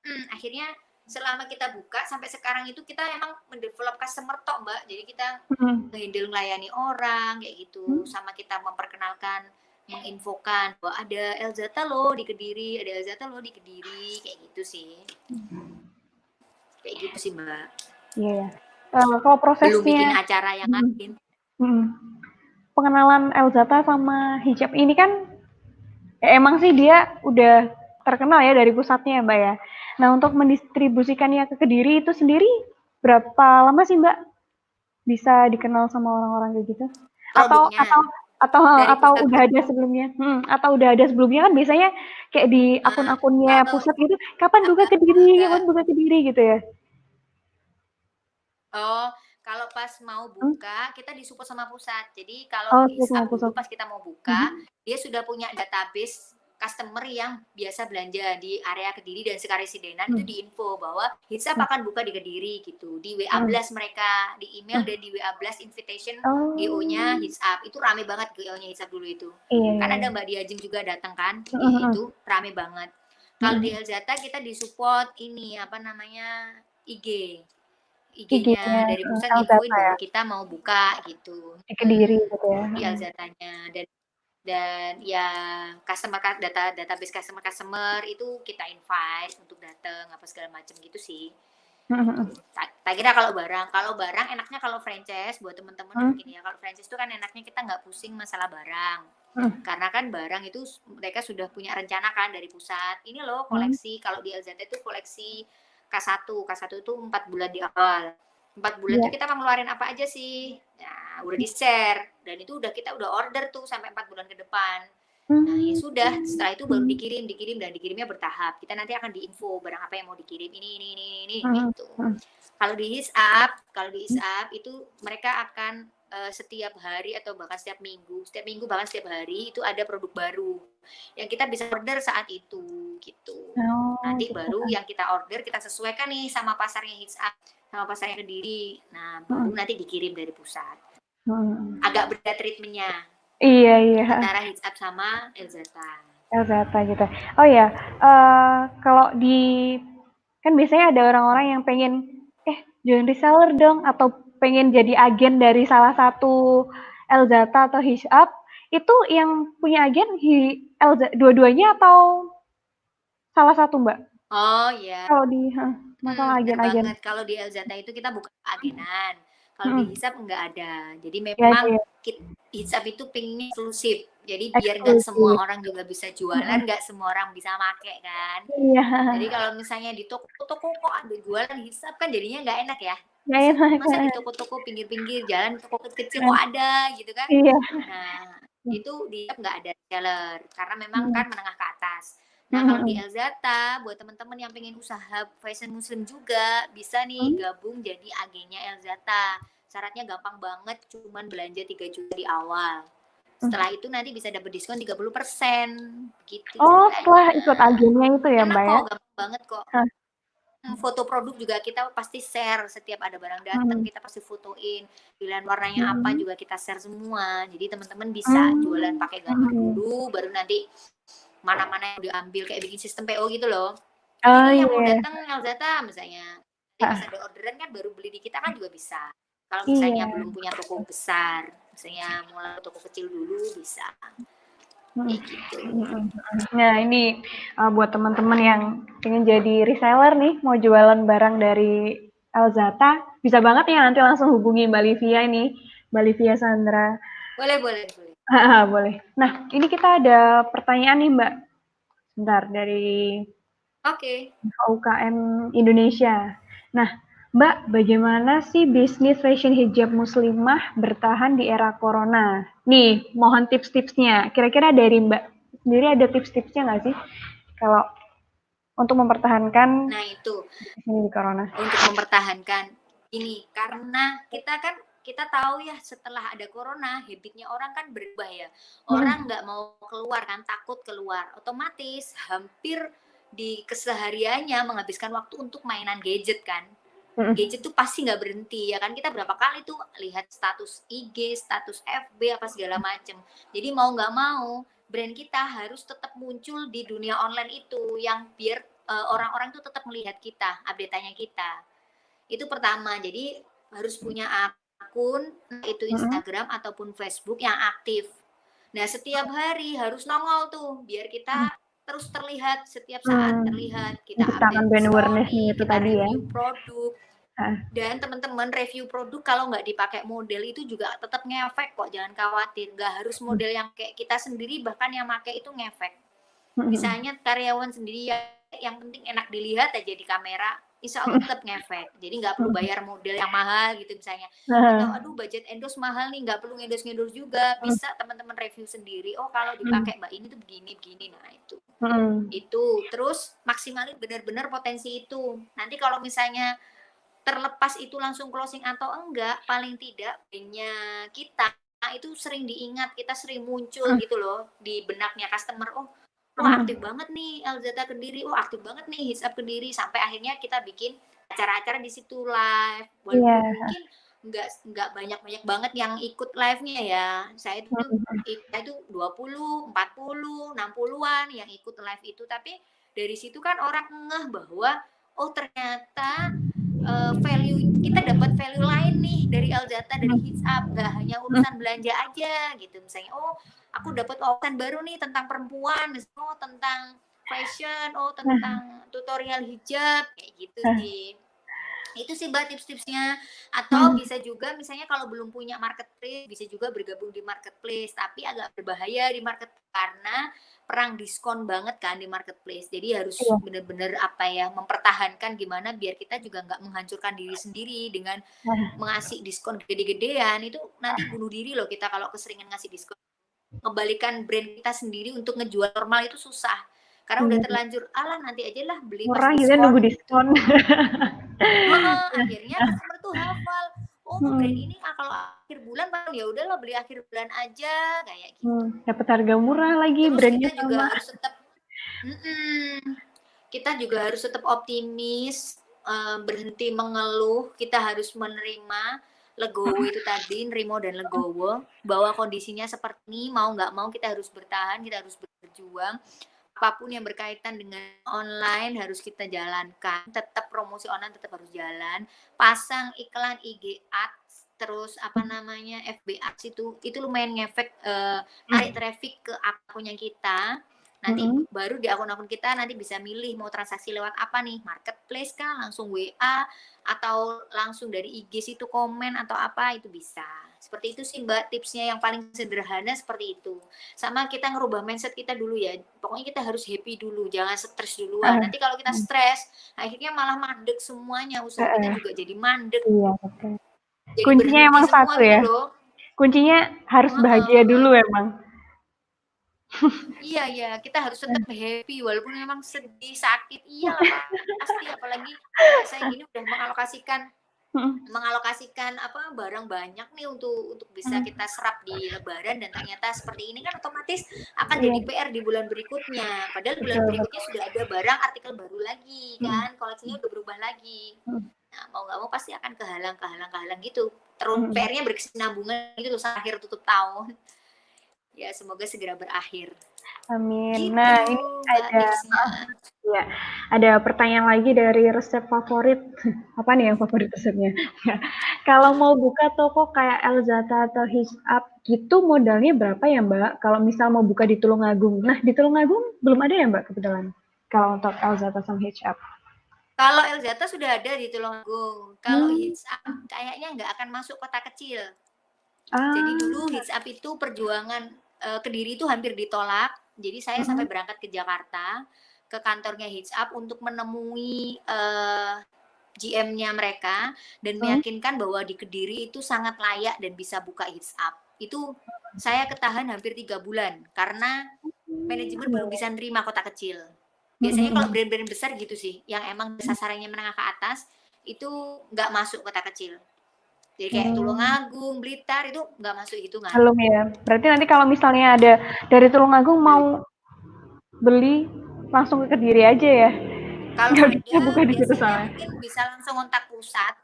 Mhm, akhirnya selama kita buka sampai sekarang itu kita emang mendevelop customer tok Mbak. Jadi kita mhm, handle melayani orang kayak gitu, mhm, sama kita memperkenalkan, menginfokan bahwa ada Elzata loh di Kediri, ada Elzata loh di Kediri, kayak gitu sih. Kayak gitu sih Mbak. iya ya. Kalau Belum prosesnya bikin acara yang mhm, lain. mhm, pengenalan Elzata sama hijab ini kan, ya emang sih dia udah terkenal ya dari pusatnya ya, Mbak, ya. Nah, untuk mendistribusikannya ke Kediri itu sendiri berapa lama sih, Mbak, bisa dikenal sama orang-orang kayak gitu? Atau Produknya atau atau dari atau pusat udah gitu. ada sebelumnya? Atau udah ada sebelumnya kan biasanya kayak di Ah, akun-akunnya kalau pusat gitu, "Kapan buka Kediri enggak, kapan buka Kediri?" Gitu ya? oh, kalau pas mau Mmm, buka kita disupport sama pusat. Jadi kalau oh, Hits sama Up dulu pusat. pas kita mau buka, Mhm, dia sudah punya database customer yang biasa belanja di area Kediri dan Sekarisidenan itu mhm, diinfo bahwa Hits Up mhm, akan buka di Kediri gitu. Di WA mhm, Blast mereka, di email mhm. dan di WA Blast invitation GO-nya Oh, Hits Up. Itu rame banget GO-nya Hits Up dulu itu. iya Kan iya ada iya. Mbak Diajeng juga datang kan, Mhm mhm, itu rame banget. Kalau di mhm. Helzata kita disupport ini apa namanya IG. IG-nya, IG-nya dari pusat nginfoin Elzata bahwa ya? kita mau buka gitu. Di Kediri gitu ya? Di Mhm. Alzatanya dan ya customer database customer itu kita invite untuk datang apa segala macam gitu sih. Mhm Gitu. mhm. Tak kira kalau barang enaknya kalau franchise buat teman-teman yang Mmm, mungkin ya kalau franchise itu kan enaknya kita nggak pusing masalah barang. mhm, Karena kan barang itu mereka sudah punya rencana kan dari pusat. Ini loh mmm, koleksi kalau di LZT itu koleksi K1. K1 itu 4 bulan di awal. 4 bulan iya, itu kita mau ngeluarin apa aja sih? Nah, udah di-share dan itu kita udah order tuh sampai 4 bulan ke depan. Nah, ya Hmm. sudah, setelah itu baru dikirim dan dikirimnya bertahap. Kita nanti akan diinfo barang apa yang mau dikirim ini Hmm. gitu. Hmm. Kalau di Hisap itu mereka akan setiap hari atau bahkan setiap minggu bahkan setiap hari itu ada produk baru yang kita bisa order saat itu gitu. Oh, Nanti gitu. baru yang kita order kita sesuaikan nih sama pasarnya Hisap, sama pasarnya Kediri. Nah, baru Hmm. nanti dikirim dari pusat. Hmm. Agak beda treatmentnya Iya, iya. antara Hisap sama Elzata. Elzata gitu. Oh ya, kalau di kan biasanya ada orang-orang yang pengen join reseller dong atau pengen jadi agen dari salah satu Elzata atau Hisap, itu yang punya agen dua-duanya atau salah satu Mbak? Oh ya, Kalau di masalah bener agen-agen. banget. Kalau di Elzata itu kita bukan agenan. Kalau di Hmm. Hisap nggak ada. Jadi Ya, memang ya, Hisap itu pengen eksklusif. Jadi biar nggak semua eksklusif. orang juga bisa jualan, Hmm. nggak semua orang bisa make kan. Iya, Jadi kalau misalnya di toko-toko kok ada jualan Hisap kan jadinya nggak enak ya. nggak enak. Masa di toko-toko pinggir-pinggir jalan, toko kecil kok ada gitu kan. Iya. Nah, itu di nggak ada seller karena memang Hmm. kan menengah ke atas. Nah, kalau di Hmm. Elzata, buat teman-teman yang pengen usaha fashion muslim juga, bisa nih Hmm. gabung jadi agennya Elzata. Syaratnya gampang banget, cuman belanja 3 juta di awal. Hmm. Setelah itu nanti bisa dapat diskon 30%. Gitu Oh, setelah ceritanya. ikut agennya itu ya, Enak Mbak ya? kok, gampang banget kok. Hah. Foto produk juga kita pasti share, setiap ada barang datang Hmm. kita pasti fotoin, pilihan warnanya apa Hmm. juga kita share semua. Jadi teman-teman bisa jualan Hmm. pakai gambar Hmm. dulu, baru nanti mana-mana yang diambil kayak bikin sistem PO gitu loh. Oh, Ini yang mau iya. datang Elzata misalnya. Jadi pas Hah. ada orderan kan baru beli di kita kan juga bisa. Kalau misalnya Iya. belum punya toko besar, misalnya mulai toko kecil dulu bisa. Mhm. Kayak gitu. Mhm. Nah, ini buat teman-teman yang pengen jadi reseller nih, mau jualan barang dari Elzata, bisa banget ya nanti langsung hubungi Mbak Livia ini, Mbak Livia Sandra. Boleh, boleh, boleh. Boleh. Nah, ini kita ada pertanyaan nih Mbak. Bentar, dari Oke. UKM Indonesia. Nah, Mbak, bagaimana sih bisnis fashion hijab muslimah bertahan di era corona? Nih, mohon tips-tipsnya. Kira-kira dari Mbak sendiri ada tips-tipsnya nggak sih? Kalau untuk mempertahankan Nah, itu bisnis ini di corona. untuk mempertahankan ini karena kita tahu ya setelah ada corona habitnya orang kan berubah ya, orang Mm-mm. nggak mau keluar kan, takut keluar, otomatis hampir di kesehariannya menghabiskan waktu untuk mainan gadget kan. Mm-mm. Gadget tuh pasti nggak berhenti ya kan, kita berapa kali tuh lihat status IG, status FB apa segala macem. Jadi mau nggak mau brand kita harus tetap muncul di dunia online itu yang biar orang-orang tuh tetap melihat kita, update-nya kita. Itu pertama. Jadi harus punya akun itu Mm-mm. Instagram ataupun Facebook yang aktif. Nah, setiap hari harus nongol tuh biar kita terus terlihat, setiap saat Hmm, terlihat. Kita menciptakan update brand awareness-nya story, itu kita tadi ya. review produk, Ah. dan teman-teman review produk kalau nggak dipakai model itu juga tetap ngefek kok, jangan khawatir. Nggak harus model yang kayak kita sendiri, bahkan yang pakai itu ngefek. Mm-mm. Misalnya karyawan sendiri yang penting enak dilihat aja di kamera, insya Allah tetap ngefek. Jadi nggak perlu bayar model yang mahal gitu misalnya. Atau Nah, aduh budget endorse mahal nih, nggak perlu endorse juga. mm, Bisa teman-teman review sendiri. Oh kalau mm, dipakai mbak ini tuh begini-begini. Nah itu. mm, Itu. Terus maksimalin benar-benar potensi itu. Nanti kalau misalnya terlepas itu langsung closing atau enggak, paling tidak brandnya kita itu sering diingat, kita sering muncul mm, gitu loh di benaknya customer. Oh, wah aktif mm. banget nih Elzata Kediri, wah aktif banget nih Hisap Kediri, sampai akhirnya kita bikin acara-acara di situ live, Iya. walaupun mungkin nggak banyak-banyak banget yang ikut live-nya ya. Mm, Saya itu 20, 40, 60-an yang ikut live itu, tapi dari situ kan orang ngeh bahwa oh ternyata value kita dapat value lain nih dari Elzata, dari Hits mm, Up, nggak hanya mm, urusan belanja aja gitu. Misalnya oh aku dapat wawasan baru nih tentang perempuan, oh tentang fashion, oh mm. tentang tutorial hijab kayak gitu Nah, sih. Itu sih mbak tips-tipsnya. Atau mm, bisa juga misalnya kalau belum punya marketplace bisa juga bergabung di marketplace, tapi agak berbahaya di marketplace karena perang diskon banget kan di marketplace. Jadi harus iya. benar-benar apa ya, mempertahankan gimana biar kita juga nggak menghancurkan diri sendiri dengan Nah, mengasih diskon gede-gedean. Itu nanti bunuh diri loh kita kalau keseringan ngasih diskon. ngebalikan brand kita sendiri untuk ngejual normal itu susah. Karena udah Iya, terlanjur, alah nanti aja lah beli pas murah gitu ya, nunggu diskon gitu. diskon. Heeh, akhirnya customer tuh hafal, oh brand Mhm, ini kalau akhir bulan ya udahlah beli akhir bulan aja kayak gitu. dapat harga murah lagi, Terus brandnya kita juga sama. harus tetap kita juga harus tetap optimis, berhenti mengeluh, kita harus menerima, legowo itu tadi, nerimo dan legowo, bahwa kondisinya seperti ini, mau nggak mau kita harus bertahan, kita harus berjuang. Apapun yang berkaitan dengan online harus kita jalankan, tetap promosi online tetap harus jalan, pasang iklan IG Ads, terus apa namanya FB Ads itu lumayan ngefek tarik traffic ke akunnya kita. Nanti Mhm. baru di akun-akun kita nanti bisa milih mau transaksi lewat apa nih, marketplace kah, langsung WA, atau langsung dari IG situ komen atau apa itu bisa. Seperti itu sih Mbak tipsnya yang paling sederhana seperti itu. Sama kita ngerubah mindset kita dulu ya. Pokoknya kita harus happy dulu, jangan stres duluan. Heeh, Nanti kalau kita stres, akhirnya malah mandek semuanya, usaha kita heeh, juga jadi mandek, iya betul. jadi Kuncinya berhenti emang semua satu gitu ya, loh. kuncinya harus bahagia Heeh. dulu emang. Iya ya, kita harus tetap happy walaupun memang sedih, sakit, iyalah pasti. Apalagi kayak saya gini udah Mhm, mengalokasikan apa barang banyak nih untuk bisa mhm, kita serap di lebaran, dan ternyata seperti ini kan otomatis akan iya, jadi PR di bulan berikutnya. Padahal bulan betul berikutnya betul. sudah ada barang artikel baru lagi Mhm, kan, koleksinya udah berubah lagi. mhm, Nah, mau nggak mau pasti akan kehalang gitu. Terus mhm. PR-nya berkesinambungan gitu tuh akhir tutup tahun. Ya semoga segera berakhir. Amin. Gitu Nah, ini Mbak ada tipsnya. ya, ada pertanyaan lagi dari resep favorit. Apa nih yang favorit resepnya? Kalau mau buka toko kayak Elzata atau Hitch Up gitu modalnya berapa ya Mbak? Kalau misal mau buka di Tulungagung. Nah, di Tulungagung belum ada ya Mbak kebetulan. Kalau untuk Elzata sama Hitch Up. Kalau Elzata sudah ada di Tulungagung. Kalau Hmm. Hits Up kayaknya nggak akan masuk kota kecil. Jadi dulu Ah. Hits Up itu perjuangan Kediri itu hampir ditolak. Jadi saya sampai Mm-mm. berangkat ke Jakarta ke kantornya Hits Up untuk menemui GM-nya mereka dan Mm. meyakinkan bahwa di Kediri itu sangat layak dan bisa buka Hits Up. Itu saya ketahan hampir 3 bulan karena manajemen belum bisa nerima kota kecil. Biasanya kalau Mm-mm. brand-brand besar gitu sih, yang emang sasarannya menengah ke atas, itu nggak masuk kota kecil. Jadi kayak Hmm. Tulungagung, Blitar itu nggak masuk hitungan. Belum ya. Berarti nanti kalau misalnya ada dari Tulungagung Belum. mau beli langsung ke Kediri aja ya. Kalau Nggak bisa ada, buka di situ biasanya soalnya. mungkin bisa langsung kontak pusat.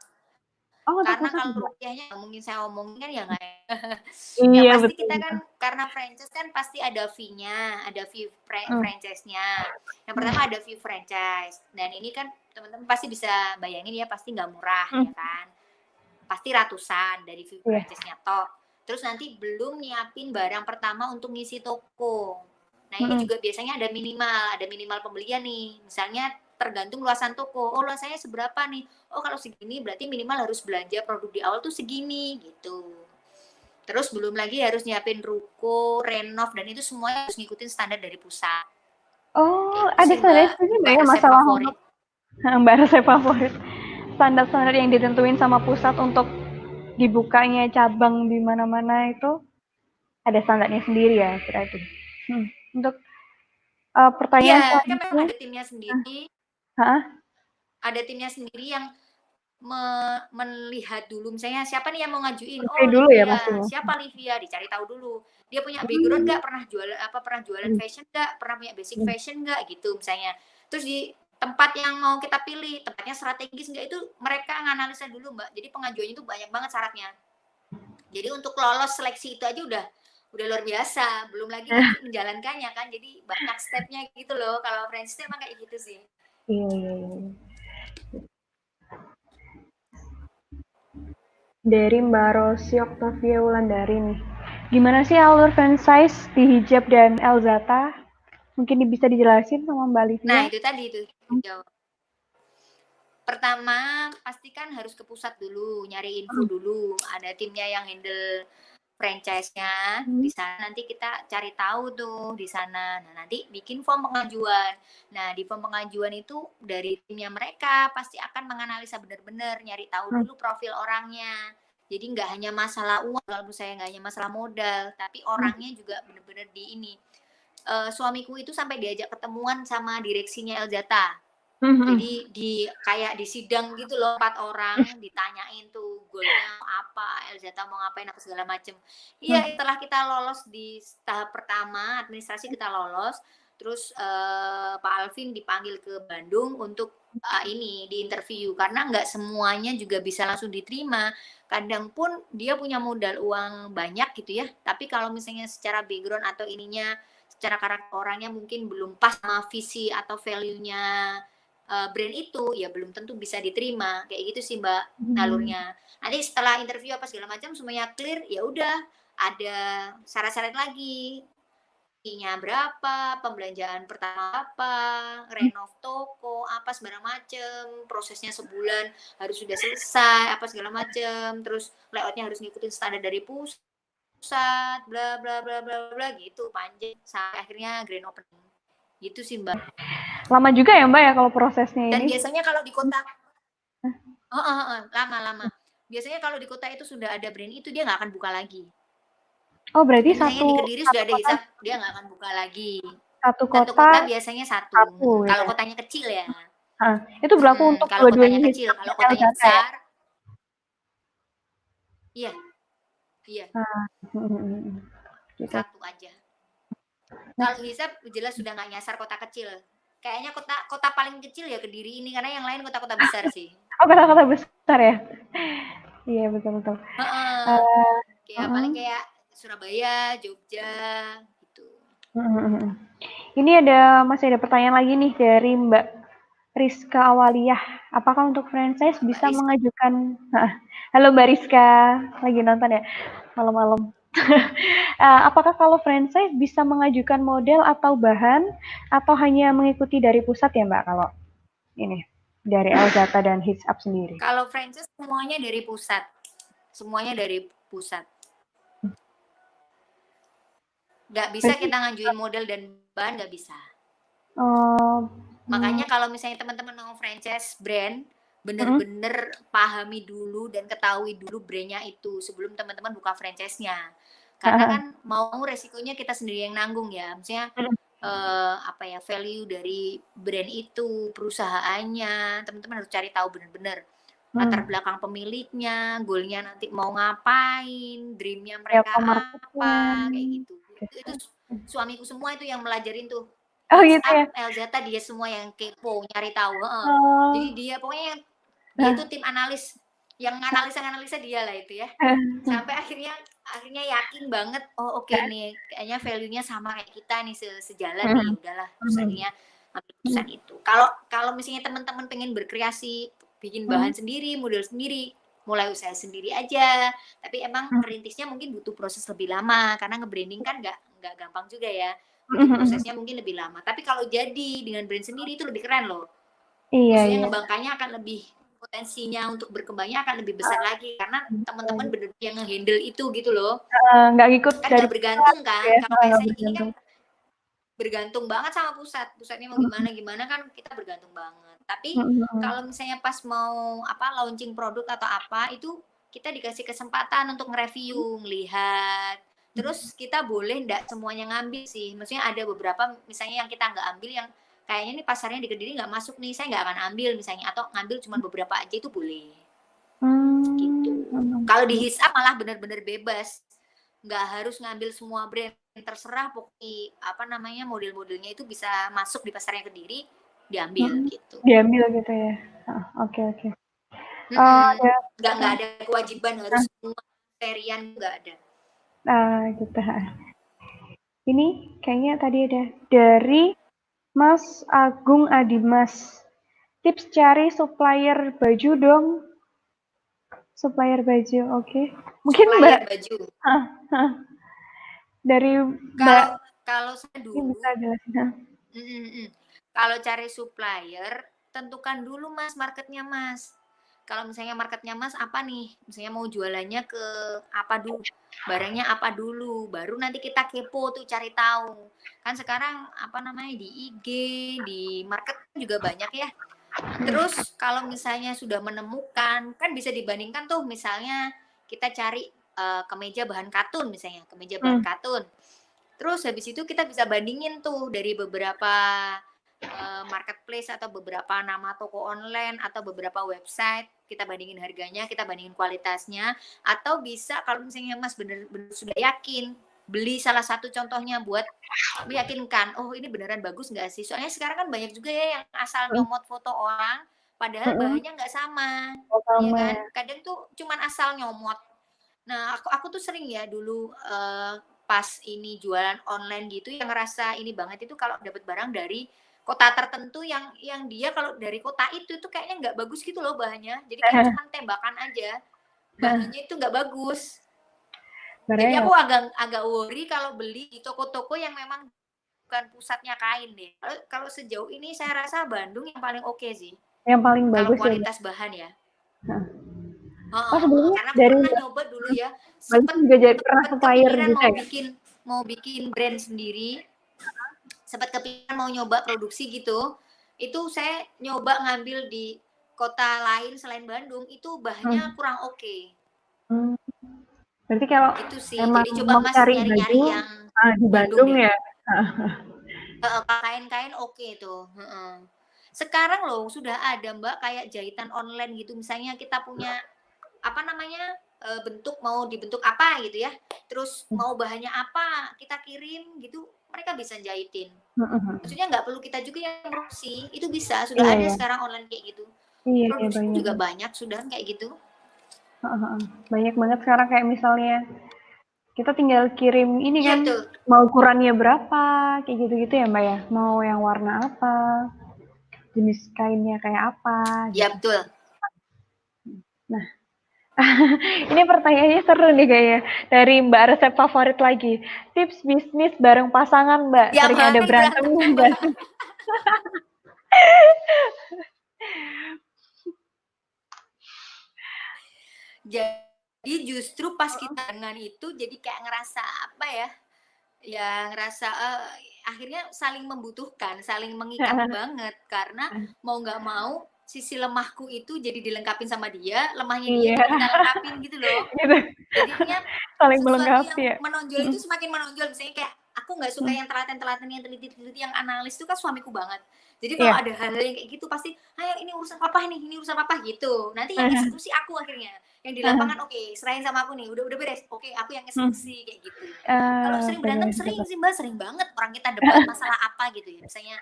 Oh, untuk Karena pusat kalau juga. rupiahnya mungkin saya omongin kan ya nggak. Yang Iya pasti betul kita kan betul. karena franchise kan pasti ada fee-nya, ada fee Hmm. franchise-nya. Yang Hmm. pertama ada fee franchise. Dan ini kan teman-teman pasti bisa bayangin ya, pasti nggak murah Hmm. ya kan. Pasti ratusan dari fee Iya. franchise-nya toh. Terus nanti belum nyiapin barang pertama untuk ngisi toko. Nah ini Hmm. juga biasanya ada minimal pembelian nih. Misalnya tergantung luasan toko. Oh luasannya seberapa nih? Oh kalau segini berarti minimal harus belanja produk di awal tuh segini gitu. Terus belum lagi harus nyiapin ruko, renov, dan itu semuanya harus ngikutin standar dari pusat. Oh, Kayak gitu ada sih standar Mbak, juga Mbak ya resep masalah untuk favorit. Mbak resep favorit. Standar-standar yang ditentuin sama pusat untuk dibukanya cabang di mana-mana itu ada standarnya sendiri ya berarti. Hmm. Untuk Iya, pertanyaan kan memang selanjutnya, ada timnya sendiri, ah, yang melihat dulu misalnya siapa nih yang mau ngajuin, survei oh dulu ya Livia, pasti ya. siapa Livia, dicari tahu dulu dia punya background Hmm. nggak, pernah jualan Hmm. fashion nggak, pernah punya basic Hmm. fashion nggak gitu misalnya. Terus di tempat yang mau kita pilih tempatnya strategis nggak, itu mereka nganalisa dulu Mbak. Jadi pengajuannya itu banyak banget syaratnya. Jadi untuk lolos seleksi itu aja udah luar biasa, belum lagi nanti menjalankannya kan, jadi banyak stepnya gitu loh. Kalau franchise emang kayak gitu sih. Iya, iya, iya. Dari Mbak Rosi Octavia Wulandari nih. Gimana sih alur franchise di Hijab dan Elzata? Mungkin bisa dijelasin sama Mbak Nah Livia? itu tadi itu jawab. Pertama, pastikan harus ke pusat dulu, nyari info Hmm. dulu. Ada timnya yang handle franchise-nya. Di Hmm. sana nanti kita cari tahu tuh di sana. Nah, nanti bikin form pengajuan. Nah, di form pengajuan itu dari timnya mereka pasti akan menganalisa benar-benar, nyari tahu Hmm. dulu profil orangnya. Jadi nggak hanya masalah uang, kalau menurut saya nggak hanya masalah modal, tapi orangnya juga bener-bener di ini. Suamiku itu sampai diajak ketemuan sama direksinya Elzata. Jadi kayak di sidang gitu loh, 4 orang ditanyain tuh goalnya apa, Elzata mau ngapain apa segala macem. Iya, setelah kita lolos di tahap pertama administrasi kita lolos, terus Pak Alvin dipanggil ke Bandung untuk ini di interview karena nggak semuanya juga bisa langsung diterima. Kadang pun dia punya modal uang banyak gitu ya, tapi kalau misalnya secara background atau ininya, secara karakter orangnya mungkin belum pas sama visi atau value-nya brand itu, ya belum tentu bisa diterima. Kayak gitu sih Mbak nalurnya. Nanti setelah interview apa segala macam semuanya clear, ya udah ada syarat-syarat lagi. Fee-nya berapa, pembelanjaan pertama apa, renov toko, apa segala macem, prosesnya sebulan harus sudah selesai, apa segala macem, terus layoutnya harus ngikutin standar dari pusat, bla bla bla bla bla gitu, panjang sampai akhirnya grand opening. Gitu sih Mbak. Lama juga ya Mbak ya kalau prosesnya Dan ini? biasanya kalau di kota, lama-lama. Biasanya kalau di kota itu sudah ada brand itu dia nggak akan buka lagi. Oh berarti Dan misalnya di Kediri sudah ada kota, hisap, dia nggak akan buka lagi. satu Satu kota kota biasanya satu. gitu Kalau ya? kotanya kecil ya. Itu berlaku untuk Kalau kotanya dua-duanya kecil, Hisap kalau dan kotanya Elzata ya? besar, iya, iya, Gitu. satu aja. Kalau hisap jelas sudah nggak nyasar kota kecil. Kayaknya kota paling kecil ya Kediri ini, karena yang lain kota-kota besar sih. Oh kota-kota besar ya? Iya betul-betul. Kayak paling kayak Surabaya, Jogja, gitu. Ini masih ada pertanyaan lagi nih dari Mbak Rizka Awaliyah. Apakah untuk franchise bisa mengajukan? Halo Mbak Rizka, lagi nonton ya malam-malam. Apakah kalau franchise bisa mengajukan model atau bahan atau hanya mengikuti dari pusat ya Mbak kalau ini dari Elzata dan Hits Up sendiri? Kalau franchise semuanya dari pusat. Semuanya dari pusat. Nggak bisa kita ngajuin model dan bahan, nggak bisa. Makanya kalau misalnya teman-teman mau franchise brand, bener-bener pahami dulu dan ketahui dulu brandnya itu sebelum teman-teman buka franchise-nya. Karena kan mau resikonya kita sendiri yang nanggung ya. Maksudnya value dari brand itu, perusahaannya, teman-teman harus cari tahu benar-benar latar belakang pemiliknya, goalnya nanti mau ngapain, dreamnya mereka apa, kayak gitu. Itu suamiku semua itu yang melajarin tuh. Oh gitu ya. Elzata dia semua yang kepo, nyari tahu. Jadi dia pokoknya dia itu tim analis, yang analisa dia lah itu ya. Sampai akhirnya yakin banget, oh oke nih, kayaknya value-nya sama kayak kita nih, sejalan nih, udahlah, terus akhirnya ambil keputusan itu. Kalau misalnya teman-teman pengen berkreasi, bikin bahan sendiri, model sendiri, mulai usaha sendiri aja. Tapi emang merintisnya mungkin butuh proses lebih lama, karena nge-branding kan nggak gampang juga ya. Butuh prosesnya mungkin lebih lama. Tapi kalau jadi dengan brand sendiri itu lebih keren loh. Maksudnya ngembangkannya akan lebih, potensinya untuk berkembangnya akan lebih besar lagi karena teman-teman benar-benar yang nge-handle itu gitu loh. Nggak ngikut Kan dari nggak bergantung kan. ya. Kalau kayak saya ini kan bergantung banget sama pusatnya mau gimana kan kita bergantung banget. Tapi kalau misalnya pas mau launching produk atau apa itu kita dikasih kesempatan untuk nge-review, ngelihat. Terus kita boleh nggak semuanya ngambil sih. Maksudnya ada beberapa misalnya yang kita nggak ambil, yang kayaknya nih pasarnya di Kediri nggak masuk nih, saya nggak akan ambil misalnya, atau ngambil cuma beberapa aja itu boleh. Gitu. Kalau di Hisap malah benar-benar bebas, nggak harus ngambil semua brand, terserah pokoknya model-modelnya itu bisa masuk di pasarnya Kediri, diambil gitu. Diambil gitu ya. Oke. Nggak ada kewajiban harus semua serian, nggak ada. Gitu. Ini kayaknya tadi ada dari Mas Agung Adimas. Tips cari supplier baju dong. Supplier baju, oke. Mungkin supplier Mbak baju. Dari Mbak. Kalau saya dulu bisa jelasin. Kalau cari supplier, tentukan dulu Mas marketnya Mas. Kalau misalnya marketnya Mas apa nih? Misalnya mau jualannya ke apa dulu? Barangnya apa dulu? Baru nanti kita kepo tuh cari tahu. Kan sekarang di IG, di market juga banyak ya. Terus kalau misalnya sudah menemukan, kan bisa dibandingkan tuh misalnya kita cari kemeja bahan katun misalnya, kemeja bahan katun. Terus habis itu kita bisa bandingin tuh dari beberapa marketplace atau beberapa nama toko online atau beberapa website, kita bandingin harganya, kita bandingin kualitasnya, atau bisa kalau misalnya Mas bener-bener sudah yakin, beli salah satu contohnya buat meyakinkan, oh ini beneran bagus nggak sih? Soalnya sekarang kan banyak juga ya yang asal nyomot foto orang, padahal bahannya nggak sama, ya kan? Kadang tuh cuman asal nyomot. Nah, aku tuh sering ya dulu pas ini jualan online gitu yang ngerasa ini banget itu kalau dapat barang dari kota tertentu yang dia kalau dari kota itu kayaknya nggak bagus gitu loh bahannya. Jadi kayak cuma tembakan aja. Bahannya itu nggak bagus. Jadi aku agak worry kalau beli di toko-toko yang memang bukan pusatnya kain deh. Kalau sejauh ini saya rasa Bandung yang paling oke sih. Yang paling bagus kalau kualitas ya, bahan ya. Karena aku dari pernah nyoba dulu ya. Sempet pernah supplier gitu mau bikin brand sendiri. Sempat kepikiran mau nyoba produksi gitu. Itu saya nyoba ngambil di kota lain selain Bandung, itu bahannya kurang oke. Berarti kalau itu sih. emang Jadi coba Mas nyari-nyari yang di Bandung ya. Kain-kain oke tuh. Sekarang loh sudah ada Mbak kayak jahitan online gitu. Misalnya kita punya apa namanya bentuk mau dibentuk apa gitu ya. Terus mau bahannya apa kita kirim gitu. Mereka bisa jahitin. Maksudnya nggak perlu kita juga yang produksi. Itu bisa. Sudah ada sekarang online kayak gitu. Produksi juga banyak sudah kayak gitu. Banyak banget sekarang kayak misalnya kita tinggal kirim ini ya, kan tuh. Mau ukurannya berapa kayak gitu-gitu ya Mbak ya, mau yang warna apa, jenis kainnya kayak apa gitu. Ya betul. Nah ini pertanyaannya seru nih kayaknya dari Mbak, resep favorit lagi, tips bisnis bareng pasangan Mbak, ya, sering ada berantem nggak sih? Jadi justru pas kita dengan itu jadi kayak ngerasa apa ya ngerasa akhirnya saling membutuhkan, saling mengikat banget karena mau nggak mau sisi lemahku itu jadi dilengkapin sama dia, lemahnya dia juga kita lengkapin gitu loh. Jadinya saling melengkapi ya. Menonjol itu semakin menonjol. Misalnya kayak aku nggak suka yang telaten-telaten, yang teliti-teliti, yang analis itu kan suamiku banget. Jadi kalau ada hal yang kayak gitu pasti, ayo ini urusan papa nih, ini urusan papa gitu. Nanti yang eksekusi aku akhirnya. Yang di lapangan serahin sama aku nih, udah beres. Aku yang eksekusi kayak gitu. Kalau sering berantem sering sih Mbak, sering banget orang kita debat masalah apa gitu ya. Misalnya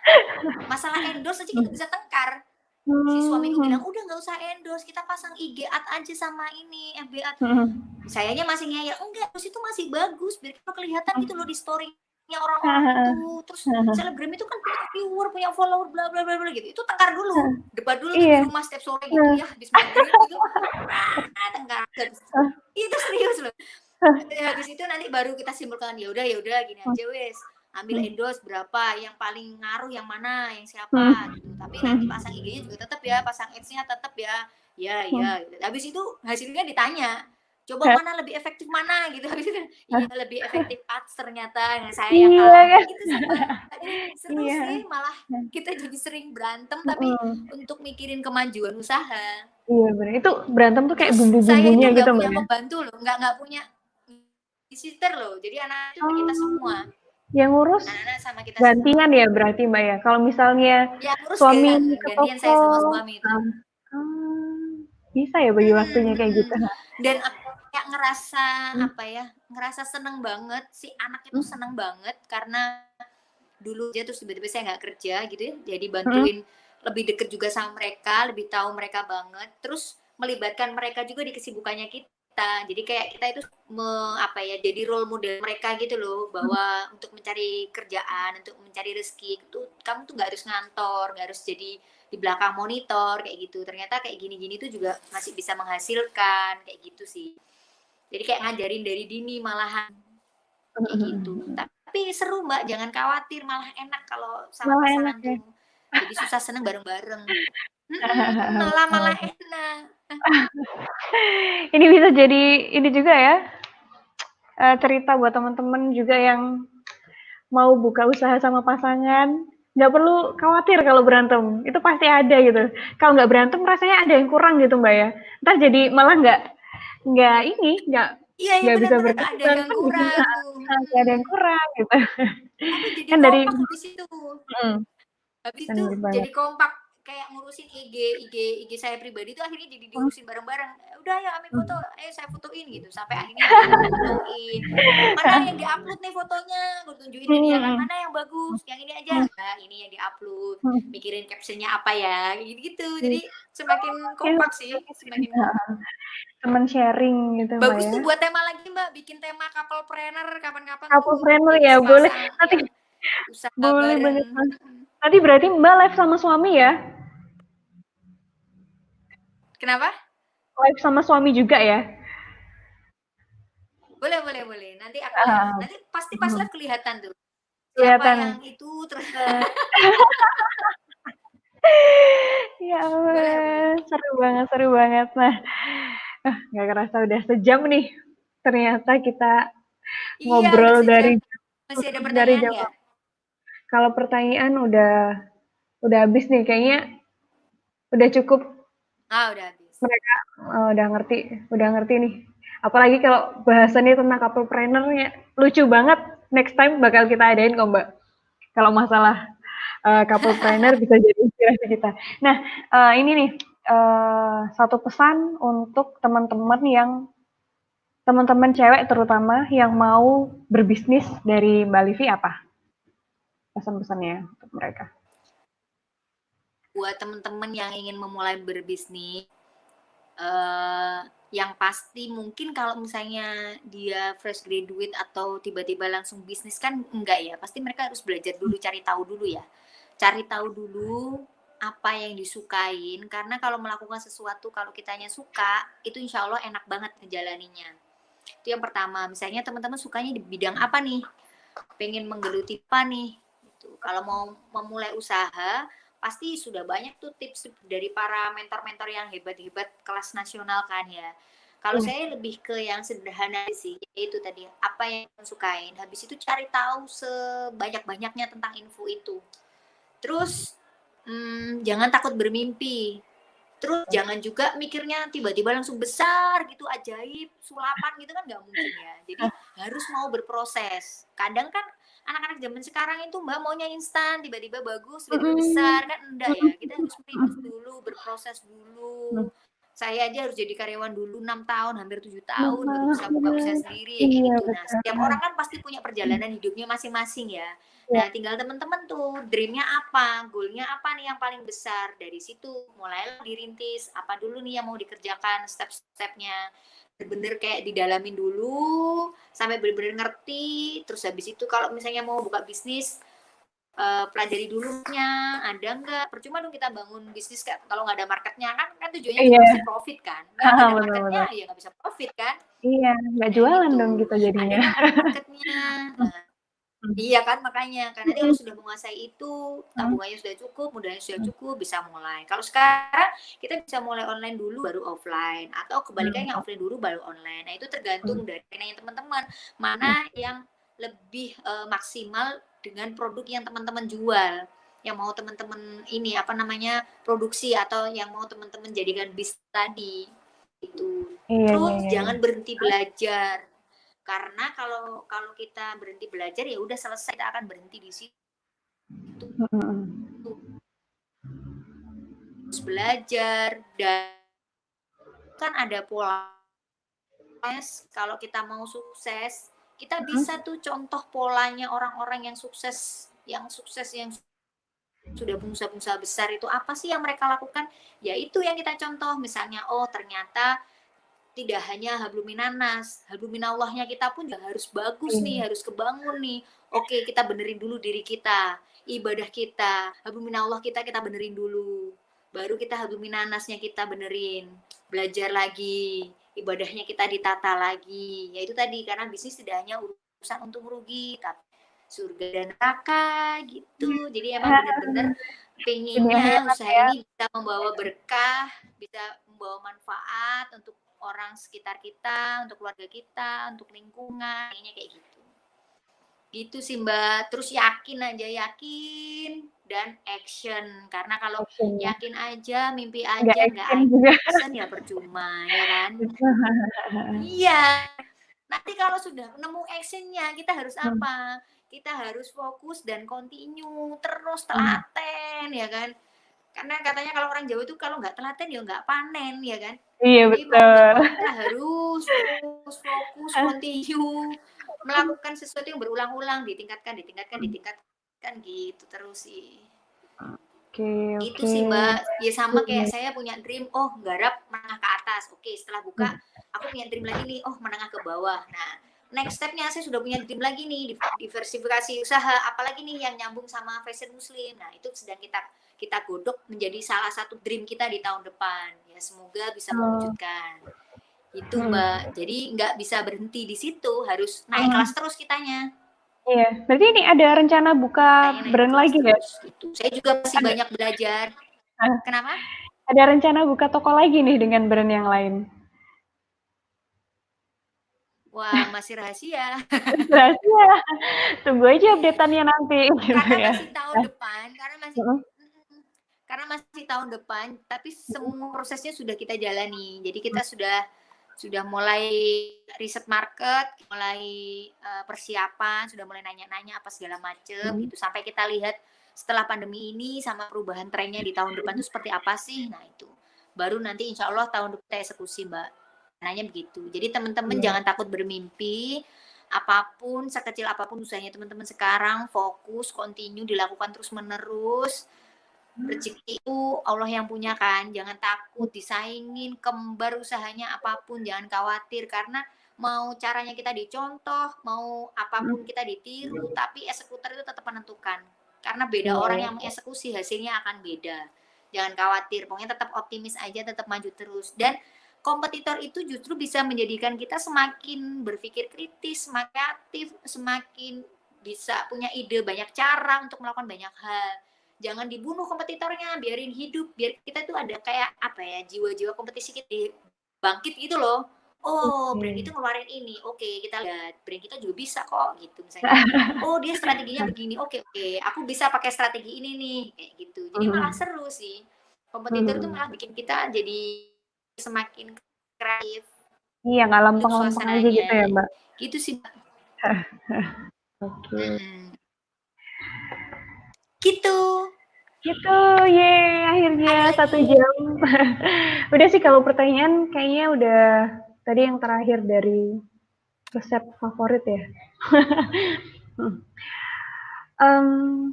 masalah endorse aja kita bisa tengkar. Si suamiku bilang, udah nggak usah endorse, kita pasang IG ad aja sama ini FB ad. Sayanya masih ngeyel, enggak, terus itu masih bagus biar kelihatan gitu loh di story-nya orang-orang itu. Terus selebgram itu kan punya viewer, punya follower, bla bla bla gitu. Itu tengkar dulu, debat dulu di rumah setiap sore gitu ya, habis maghrib gitu. Tengkar. Itu serius loh. Habis itu nanti baru kita simpulkan, ya udah gini aja wes. Ambil endorse berapa, yang paling ngaruh yang mana, yang siapa gitu. Tapi nanti pasang IG-nya juga tetap ya, pasang ads-nya tetap ya. Ya gitu. Habis itu hasilnya ditanya, coba mana lebih efektif mana gitu. Habis itu iya lebih efektif ads ternyata. Nah, saya yang kalah gitu sih Mbak. Seru sih, malah kita jadi sering berantem tapi untuk mikirin kemajuan usaha. Iya benar, itu berantem tuh kayak bumbu-bumbunya gitu Mbak. Saya itu nggak punya pembantu loh, nggak punya sister loh. Jadi anak itu kita semua. Yang ngurus anak-anak sama kita gantian semua. Ya berarti Mbak ya. Kalau misalnya suami ke toko, saya sama suami itu. Bisa ya bagi waktunya kayak gitu. Dan kayak ngerasa ngerasa seneng banget, si anak itu seneng banget karena dulu aja terus tiba-tiba saya nggak kerja gitu ya, jadi bantuin lebih deket juga sama mereka, lebih tahu mereka banget, terus melibatkan mereka juga di kesibukannya kita. Jadi kayak kita itu jadi role model mereka gitu loh, bahwa untuk mencari kerjaan, untuk mencari rezeki itu kamu tuh nggak harus ngantor, nggak harus jadi di belakang monitor kayak gitu. Ternyata kayak gini-gini tuh juga masih bisa menghasilkan kayak gitu sih. Jadi kayak ngajarin dari dini malahan kayak gitu. Tapi seru Mbak, jangan khawatir, malah enak kalau sama pasangan tuh. Jadi susah seneng bareng-bareng. Malah enak. Ini bisa jadi ini juga ya, cerita buat teman-teman juga yang mau buka usaha sama pasangan, nggak perlu khawatir kalau berantem, itu pasti ada gitu. Kalau nggak berantem rasanya ada yang kurang gitu Mbak ya, ntar jadi malah nggak Iya, ya nggak bisa benar-benar ada berkembang yang kan bikin kurang tuh. nggak ada yang kurang gitu. Tapi jadi Kan dari kompak habis itu. mhm, Habis itu bener banget. jadi kompak kayak ngurusin IG saya pribadi tuh akhirnya jadi Mhm diurusin bareng-bareng. Udah ya ambil foto, mhm. ayo saya fotoin gitu. Sampai akhirnya dia yang fotoin. Mana yang diupload nih fotonya? Gue tunjukin ke Mhm dia kan, mhm. mana yang bagus? Yang ini aja. Mhm Nah, ini yang diupload. mhm. Mikirin captionnya apa ya? Gitu-gitu. Iya. Jadi semakin Oke kompak oke sih, oke. semakin Heeh, kompak. temen sharing gitu Mbak Bagus ya. tuh buat tema lagi Mbak, bikin tema couple planner kapan-kapan tuh. Couple-planner Jadi ya boleh, sepasang nanti yang usaha boleh banget bareng. Mas. Nanti berarti Mbak live sama suami ya? Kenapa? Live sama suami juga ya? Boleh boleh boleh. Nanti aku live. Heeh. Nanti pasti pas Mhm. live kelihatan tuh. Siapa Kelihatan. yang itu terus Eee, ya boleh boleh. ampun, seru banget seru banget. Nah, nggak kerasa udah sejam nih, ternyata kita Iya, udah ngobrol sejam. dari Masih ada dari pertanyaan jam nggak? kalau pertanyaan udah habis nih kayaknya udah cukup Ah, udah habis. mereka, udah ngerti nih. Apalagi kalau bahasannya tentang couple planner lucu banget, next time bakal kita adain kok, Mbak. Kalau masalah, couple planner bisa jadi inspirasi kita. Nah, ini nih, satu pesan untuk teman-teman cewek terutama yang mau berbisnis dari Mbak Livi apa pesan-pesannya untuk mereka? Buat temen-temen yang ingin memulai berbisnis, eh yang pasti mungkin kalau misalnya dia fresh graduate atau tiba-tiba langsung bisnis kan enggak ya. Pasti mereka harus belajar dulu, cari tahu dulu ya. Cari tahu dulu apa yang disukain karena kalau melakukan sesuatu kalau kitanya suka itu insya Allah enak banget ngejalaninya. Itu yang pertama. Misalnya teman-teman sukanya di bidang apa nih? Pengen menggeluti apa nih? Gitu. Kalau mau memulai usaha, pasti sudah banyak tuh tips dari para mentor-mentor yang hebat-hebat kelas nasional kan ya. Kalau Iya. saya lebih ke yang sederhana sih, yaitu tadi apa yang sukain. Habis itu cari tahu sebanyak-banyaknya tentang info itu. Terus jangan takut bermimpi. Terus jangan juga mikirnya tiba-tiba langsung besar gitu, ajaib, sulapan gitu kan nggak mungkin ya. Jadi harus mau berproses. Kadang kan anak-anak zaman sekarang itu Mbak maunya instan, tiba-tiba bagus, tiba-tiba Mhm, besar kan enggak ya. mhm Kita harus merintis dulu, berproses dulu. mhm. Saya aja harus jadi karyawan dulu 6 tahun, hampir 7 tahun baru Nah, bisa buka usaha bener. sendiri ya kayak Iya gitu. Nah, setiap betul. orang kan pasti punya perjalanan hidupnya masing-masing ya. Iya. Nah, tinggal teman-teman tuh, dream-nya apa, goal-nya apa nih yang paling besar. Dari situ mulailah dirintis, apa dulu nih yang mau dikerjakan, step-stepnya. Bener-bener kayak didalamin dulu, sampai bener-bener ngerti. Terus habis itu kalau misalnya mau buka bisnis, pelajari dulunya, ada nggak. Percuma dong kita bangun bisnis kalau nggak ada marketnya kan tujuannya juga Iya, pasti profit kan. Nggak ada bener marketnya bener. ya nggak bisa profit kan. Iya, nggak Kayak jualan gitu. dong kita Ada jadinya. nggak marketnya? Nah, Mhm, iya kan makanya kan nanti kalau mhm, sudah menguasai itu mhm, tabungannya sudah cukup, modalnya sudah mhm, cukup bisa mulai. Kalau sekarang kita bisa mulai online dulu baru offline atau kebalikannya mhm, offline dulu baru online. Nah itu tergantung mhm, dari teman-teman mana yang lebih maksimal dengan produk yang teman-teman jual, yang mau teman-teman ini apa namanya produksi atau yang mau teman-teman jadikan bisnis tadi itu. iya iya Terus iya iya. jangan berhenti belajar karena kalau kalau kita berhenti belajar ya udah selesai, kita akan berhenti di situ. Mhm mhm. Terus belajar dan kan ada pola kalau kita mau sukses kita bisa Mhm, tuh contoh polanya orang-orang yang sukses yang sudah pengusaha-pengusaha besar itu apa sih yang mereka lakukan ya itu yang kita contoh misalnya oh ternyata tidak hanya habluminanas, habluminallahnya kita pun juga harus bagus nih, iya, harus kebangun nih. Oke, kita benerin dulu diri kita, ibadah kita, habluminallah kita benerin dulu. Baru kita habluminanasnya kita benerin, belajar lagi, ibadahnya kita ditata lagi. Ya itu tadi, karena bisnis tidak hanya urusan untung rugi, tapi surga dan neraka gitu. Jadi emang bener-bener dunia pengennya akhirat usaha ya. ini bisa membawa berkah, bisa membawa manfaat untuk orang sekitar kita, untuk keluarga kita, untuk lingkungan, kayaknya kayak gitu. Gitu sih Mbak. Terus yakin aja, yakin dan action. Karena kalau Oke. yakin aja, mimpi Nggak aja, nggak action juga. action ya percuma, ya kan? Iya. Nanti kalau sudah nemu actionnya, kita harus Hmm. apa? Kita harus fokus dan continue, terus Hmm. telaten, ya kan? Karena katanya kalau orang Jawa itu kalau nggak telaten ya nggak panen, ya kan? Iya Jadi mau nggak betul. mau kita harus terus fokus, continue, melakukan sesuatu yang berulang-ulang, ditingkatkan, ditingkatkan, ditingkatkan gitu terus sih. Oke, Itu oke. sih Mbak, ya sama kayak Iya. saya punya dream, oh garap menengah ke atas. Oke, setelah buka, aku punya dream lagi nih, oh menengah ke bawah. Nah, next stepnya saya sudah punya dream lagi nih, diversifikasi usaha, apalagi nih yang nyambung sama fashion muslim. Nah, itu sedang kita godok menjadi salah satu dream kita di tahun depan. Ya, semoga bisa Oh. mewujudkan. Itu Mbak, jadi nggak bisa berhenti di situ, harus naik kelas terus kitanya. Iya, berarti ini ada rencana buka Kitanya naik brand kelas lagi ya? terus gitu. Saya juga masih Ada. banyak belajar. Kenapa? Ada rencana buka toko lagi nih dengan brand yang lain? Wah, masih rahasia. Rahasia. Tunggu aja update-annya nanti gitu Karena ya. masih tahun depan, Heeh. karena masih tahun depan, tapi semua prosesnya sudah kita jalani. Jadi kita sudah mulai riset market, mulai persiapan, sudah mulai nanya-nanya apa segala macem gitu. Sampai kita lihat setelah pandemi ini sama perubahan trennya di tahun depan itu seperti apa sih? Nah itu baru nanti insya Allah tahun depan kita eksekusi Mbak. Nanya begitu. Jadi teman-teman Iya. jangan takut bermimpi. Apapun, sekecil apapun usahanya teman-teman sekarang, fokus, continue, dilakukan terus-menerus. Rezeki itu Allah yang punya kan, jangan takut disaingin, kembar usahanya apapun, jangan khawatir karena mau caranya kita dicontoh, mau apapun kita ditiru, tapi eksekutor itu tetap menentukan. Karena beda Iya, orang iya. yang mengeksekusi hasilnya akan beda. Jangan khawatir, pokoknya tetap optimis aja, tetap maju terus. Dan kompetitor itu justru bisa menjadikan kita semakin berpikir kritis, semakin kreatif, semakin bisa punya ide banyak cara untuk melakukan banyak hal. Jangan dibunuh kompetitornya, biarin hidup, biar kita tuh ada kayak apa ya, jiwa-jiwa kompetisi kita bangkit gitu loh. Oh, brand itu Oke. ngeluarin ini. Oke, kita lihat brand kita juga bisa kok gitu misalnya. Oh, dia strateginya begini. Oke, oke, aku bisa pakai strategi ini nih kayak gitu. Jadi malah seru sih. Kompetitor itu malah bikin kita jadi semakin kreatif Iya, nggak untuk lempeng-lempeng aja gitu ya, suasananya. Mbak? Gitu sih. Oke. Mm-mm. Gitu. Gitu, ye, Ada akhirnya 1 lagi? jam. Udah sih kalau pertanyaan kayaknya udah tadi yang terakhir dari resep favorit ya.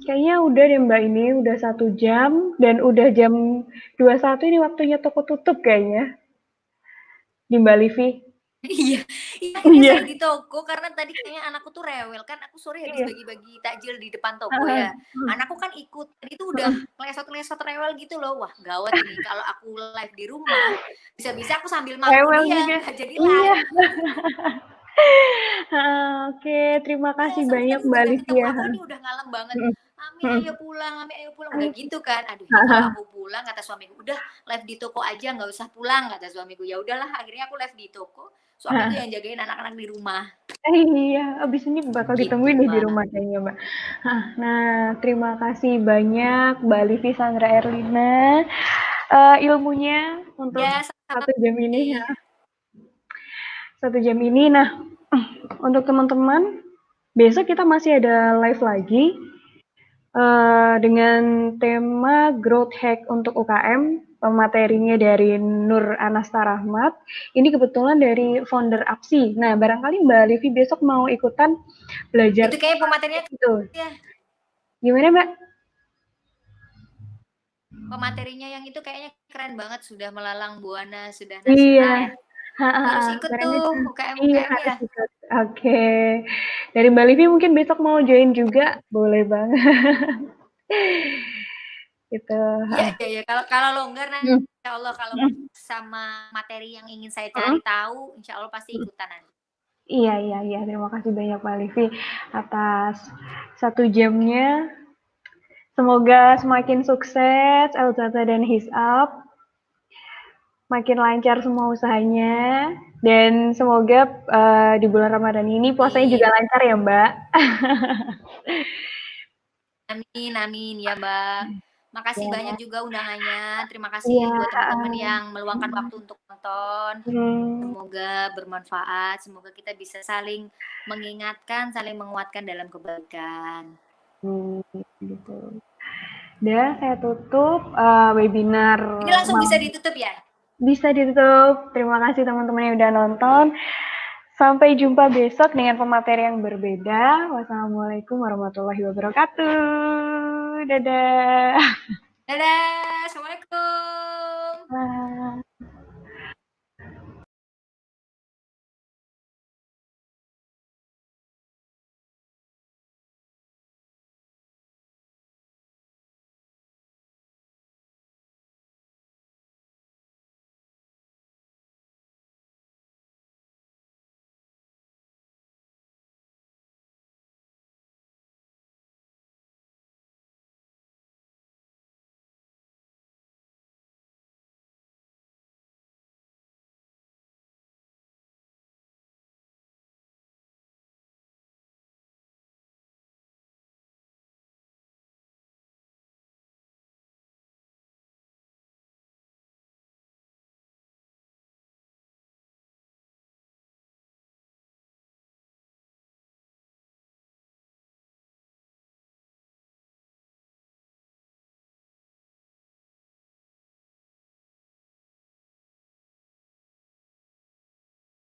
Kayaknya udah deh Mbak ini udah 1 jam dan udah jam 21 ini waktunya toko tutup kayaknya di Mbak Livi. Iya, iya akhirnya saya Iya, di toko karena tadi kayaknya anakku tuh rewel kan aku sore habis iya. bagi-bagi takjil di depan toko Heeh, ya. Anakku kan ikut, tadi tuh udah heeh. ngelesot-ngelesot rewel gitu loh. Wah, gawat ini kalau aku live di rumah, bisa-bisa aku sambil mangku Rewel dia, juga. nggak jadi Iya. live. Heeh, oke, terima Iya, kasih soalnya banyak tadi Mbak udah ketemu Livia. aku ini udah ngalem banget. Mhm, mhm. Mami ayo pulang, udah gitu kan. Aduh ini kalau aku pulang kata suamiku, udah live di toko aja nggak usah pulang kata suamiku. Ya udahlah akhirnya aku live di toko, suamiku yang jagain anak-anak di rumah. Iya, abis ini bakal Gitu ditungguin nih di Mbak. rumah kayaknya, Mbak. Nah, terima kasih banyak Mbak Livi Sandra Erlina, ilmunya untuk Ya, sama 1 jam ini ya, 1 jam ini. Nah, untuk teman-teman, besok kita masih ada live lagi, dengan tema growth hack untuk UKM, materinya dari Nur Anasta Rahmat. Ini kebetulan dari founder Apsi. Nah, barangkali Mbak Livi besok mau ikutan belajar itu kayak pematerinya gitu. ya. Gimana, Mbak? Pematerinya yang itu kayaknya keren banget, sudah melalang buana, sudah Iya, nasional ya. Harus heeh, ikut keren tuh itu. Iya, UKM-UKM ya. harus ikut. Oke. Dari Mbak Livi mungkin besok mau join juga, boleh banget. Gitu, Iya, heeh. iya, iya. Kalau kalau longgar nah, Mhm, insya Allah kalau mhm, sama materi yang ingin saya mhm, cari tahu, insya Allah pasti mhm. ikutan nanti. Iya, iya, iya. Terima kasih banyak Mbak Livi atas 1 jamnya. Semoga semakin sukses Elzada dan Hisap, makin lancar semua usahanya, dan semoga di bulan Ramadan ini puasanya juga Amin. lancar ya Mbak. Amin, amin ya Mbak. Makasih Ya, banyak juga undangannya. Terima iya, kasih buat teman-teman yang meluangkan waktu untuk nonton. hmm, Semoga bermanfaat, semoga kita bisa saling mengingatkan, saling menguatkan dalam kebaikan. gitu. Dan saya tutup webinar Ini langsung bisa malam. ditutup ya? Bisa ditutup. Terima kasih teman-teman yang udah nonton. Sampai jumpa besok dengan pemateri yang berbeda. Wassalamualaikum warahmatullahi wabarakatuh. Dadah. Dadah, Assalamualaikum. Bye.